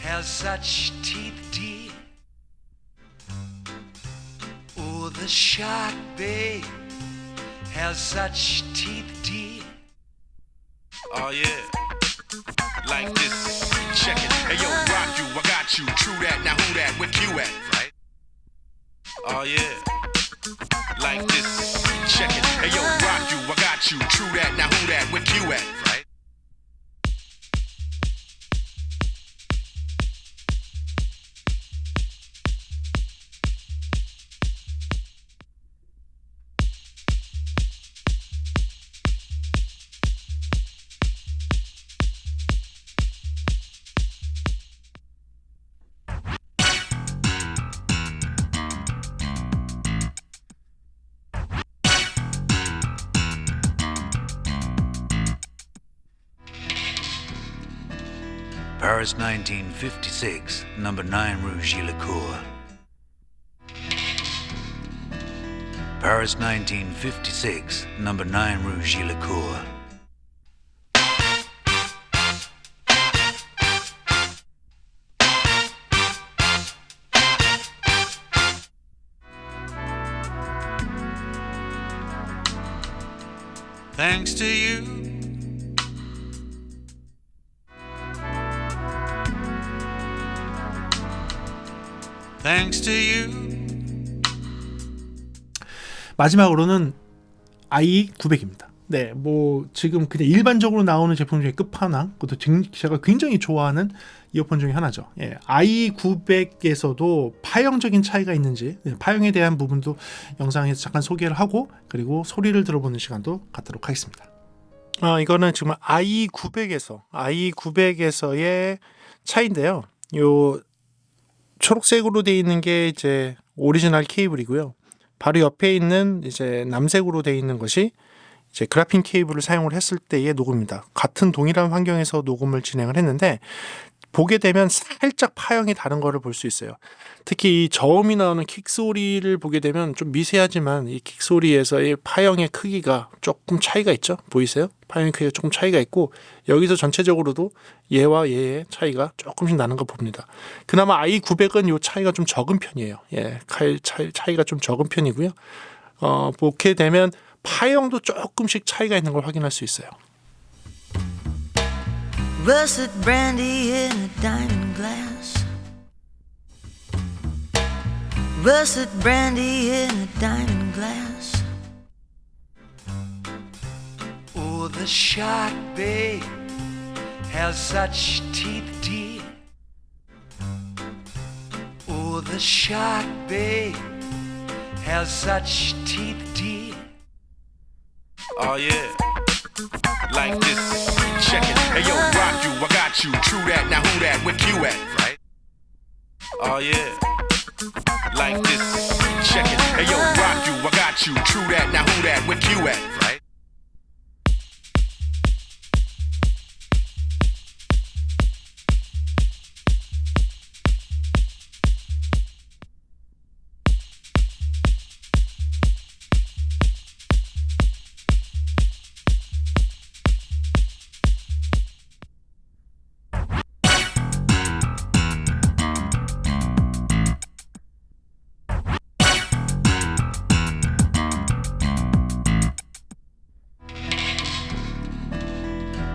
has such teeth, dear. Oh, the shark, babe, has such teeth, dear. Oh yeah. Like this, check it. Hey yo, rock you, I got you. True that, now who that? Where Q at? Right? Oh yeah. Like this, check it. Hey yo, rock you, I got you. True that, now who that? Where Q at? Right? Paris 1956, number 9 Rue Gillicourt. Paris 1956, number 9 Rue Gillicourt. Thanks to you. Thanks to you. 마지막으로는 i900입니다. 네, 뭐 지금 그냥 일반적으로 나오는 제품 중에 끝판왕, 그것도 제가 굉장히 좋아하는 이어폰 중에 하나죠. 예, i900에서도 파형적인 차이가 있는지, 파형에 대한 부분도 영상에서 잠깐 소개를 하고, 그리고 소리를 들어보는 시간도 갖도록 하겠습니다. 이거는 지금 i900에서의 차이인데요. 요 초록색으로 되어 있는 게 이제 오리지널 케이블이고요. 바로 옆에 있는 이제 남색으로 되어 있는 것이 이제 그래핀 케이블을 사용을 했을 때의 녹음입니다. 같은 동일한 환경에서 녹음을 진행을 했는데 보게 되면 살짝 파형이 다른 거를 볼 수 있어요. 특히 이 저음이 나오는 킥 소리를 보게 되면 좀 미세하지만 이 킥 소리에서의 파형의 크기가 조금 차이가 있죠. 보이세요? 파형의 크기가 조금 차이가 있고 여기서 전체적으로도 얘와 얘의 차이가 조금씩 나는 거 봅니다. 그나마 i900은 이 차이가 좀 적은 편이에요. 예, 차이가 좀 적은 편이고요. 보게 되면 파형도 조금씩 차이가 있는 걸 확인할 수 있어요. Russet brandy in a diamond glass. Russet brandy in a diamond glass. Oh, the shark, babe, has such teeth, dear. Oh, the shark, babe, has such teeth, dear. Oh yeah, like this. Check it. Hey yo, rock you, I got you. True that. Now who that? Where you at? Right. Oh yeah, like this. Check it. Hey yo, rock you, I got you. True that. Now who that? Where you at? Right.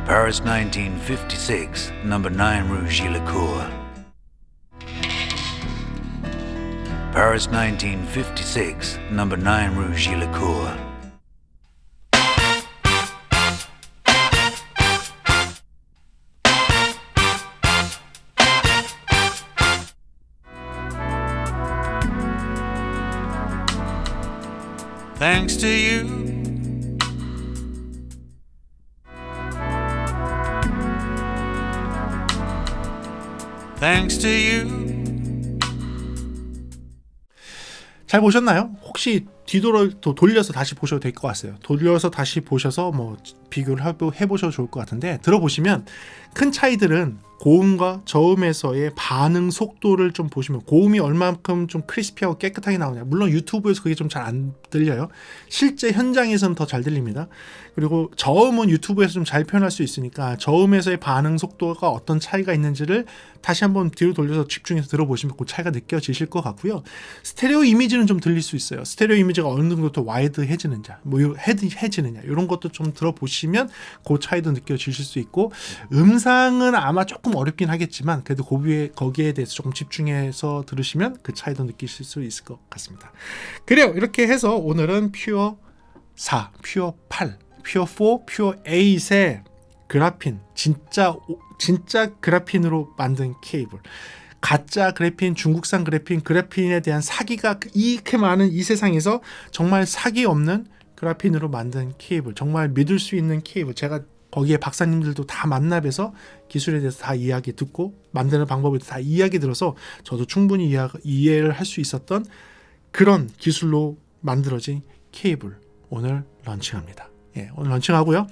Paris 1956, number 9 Rue Gillicourt. Paris 1956, number 9 Rue Gillicourt. Thanks to you. Thanks to you. 잘 보셨나요? 혹시 돌려서 다시 보셔도 될 것 같아요. 돌려서 다시 보셔서 뭐 비교를 해보셔도 좋을 것 같은데 들어보시면 큰 차이들은 고음과 저음에서의 반응 속도를 좀 보시면 고음이 얼마만큼 좀 크리스피하고 깨끗하게 나오냐. 물론 유튜브에서 그게 좀 잘 안 들려요. 실제 현장에서는 더 잘 들립니다. 그리고 저음은 유튜브에서 좀 잘 표현할 수 있으니까 저음에서의 반응 속도가 어떤 차이가 있는지를 다시 한번 뒤로 돌려서 집중해서 들어보시면 그 차이가 느껴지실 것 같고요. 스테레오 이미지는 좀 들릴 수 있어요. 스테레오 이미지가 어느 정도 더 와이드해지느냐, 뭐 헤드해지느냐 이런 것도 좀 들어보시면 그 차이도 느껴지실 수 있고 음상은 아마 조금 어렵긴 하겠지만 그래도 거기에 대해서 조금 집중해서 들으시면 그 차이도 느끼실 수 있을 것 같습니다. 그래요. 이렇게 해서 오늘은 퓨어 4, 퓨어 8, 퓨어 4, 퓨어 8의 그래핀 진짜 그래핀으로 만든 케이블, 가짜 그래핀, 중국산 그래핀에 대한 사기가 이렇게 많은 이 세상에서 정말 사기 없는 그래핀으로 만든 케이블, 정말 믿을 수 있는 케이블. 제가 거기에 박사님들도 다 만나뵈서 기술에 대해서 다 이야기 듣고 만드는 방법에 다 이야기 들어서 저도 충분히 이해를 할 수 있었던 그런 기술로 만들어진 케이블 오늘 런칭합니다. 예, 오늘 런칭하고요.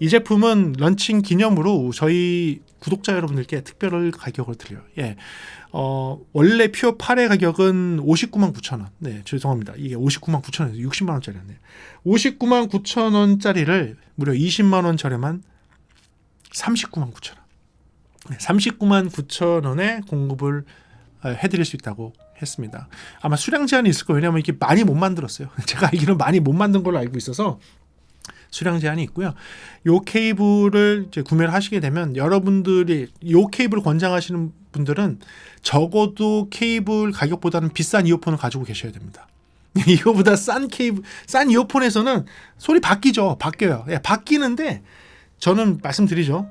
이 제품은 런칭 기념으로 저희 구독자 여러분들께 특별 가격을 드려요. 예. 원래 퓨어 8의 가격은 599,000원. 네, 죄송합니다. 이게 599,000원에서 60만 원짜리였네요. 599,000원짜리를 무려 20만 원 저렴한 399,000원. 네, 399,000원에 공급을 해드릴 수 있다고 했습니다. 아마 수량 제한이 있을 거예요. 왜냐하면 이게 많이 못 만들었어요. 제가 알기로는 많이 못 만든 걸로 알고 있어서 수량 제한이 있고요. 요 케이블을 이제 구매를 하시게 되면 여러분들이 요 케이블을 권장하시는 분들은 적어도 케이블 가격보다는 비싼 이어폰을 가지고 계셔야 됩니다. 이거보다 싼 이어폰에서는 소리 바뀌어요. 예, 바뀌는데 저는 말씀드리죠.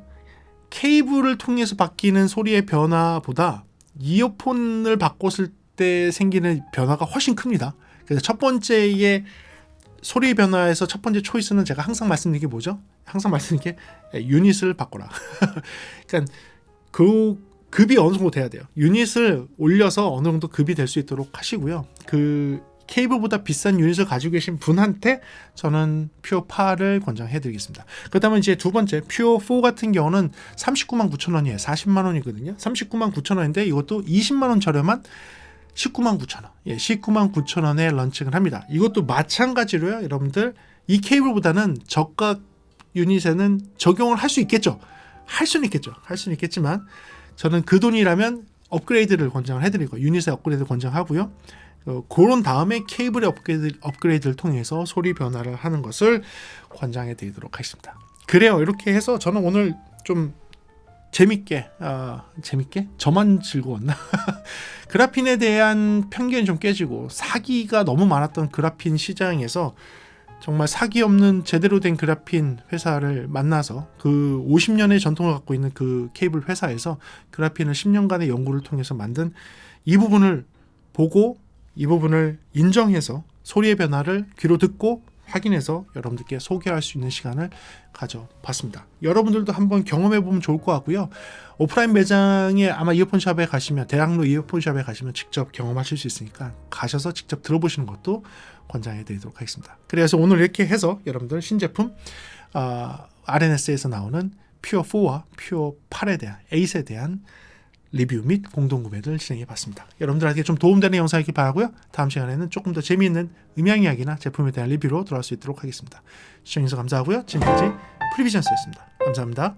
케이블을 통해서 바뀌는 소리의 변화보다 이어폰을 바꿨을 때 생기는 변화가 훨씬 큽니다. 그래서 첫 번째의 소리 변화에서 첫 번째 초이스는 제가 항상 말씀드린 게 뭐죠? 항상 말씀드린 게 유닛을 바꿔라. 그러니까 그 급이 어느 정도 돼야 돼요. 유닛을 올려서 어느 정도 급이 될 수 있도록 하시고요. 그 케이블보다 비싼 유닛을 가지고 계신 분한테 저는 퓨어 8을 권장해드리겠습니다. 그렇다면 이제 두 번째 퓨어 4 같은 경우는 399,000원이에요. 40만 원이거든요. 399,000원인데 이것도 20만 원 저렴한 199,000원. 예, 199,000원에 런칭을 합니다. 이것도 마찬가지로요. 여러분들 이 케이블보다는 저가 유닛에는 적용을 할 수 있겠죠. 할 수는 있겠지만 저는 그 돈이라면 업그레이드를 권장을 해드리고 유닛의 업그레이드 권장하고요. 그런 다음에 케이블의 업그레이드를 통해서 소리 변화를 하는 것을 권장해 드리도록 하겠습니다. 그래요. 이렇게 해서 저는 오늘 좀 재밌게 저만 즐거웠나? 그라핀에 대한 편견이 좀 깨지고 사기가 너무 많았던 그라핀 시장에서 정말 사기 없는 제대로 된 그라핀 회사를 만나서 그 50년의 전통을 갖고 있는 그 케이블 회사에서 그라핀을 10년간의 연구를 통해서 만든 이 부분을 보고 이 부분을 인정해서 소리의 변화를 귀로 듣고 확인해서 여러분들께 소개할 수 있는 시간을 가져봤습니다. 여러분들도 한번 경험해보면 좋을 것 같고요. 오프라인 매장에 아마 이어폰샵에 가시면 대학로 이어폰샵에 가시면 직접 경험하실 수 있으니까 가셔서 직접 들어보시는 것도 권장해드리도록 하겠습니다. 그래서 오늘 이렇게 해서 여러분들 신제품 RNS에서 나오는 퓨어 4와 퓨어 8에 대한 8에 대한 리뷰 및 공동구매를 진행해봤습니다. 여러분들에게 좀 도움되는 영상이길 바라고요. 다음 시간에는 조금 더 재미있는 음향 이야기나 제품에 대한 리뷰로 돌아올 수 있도록 하겠습니다. 시청해주셔서 감사하고요. 지금까지 프리비전스였습니다. 감사합니다.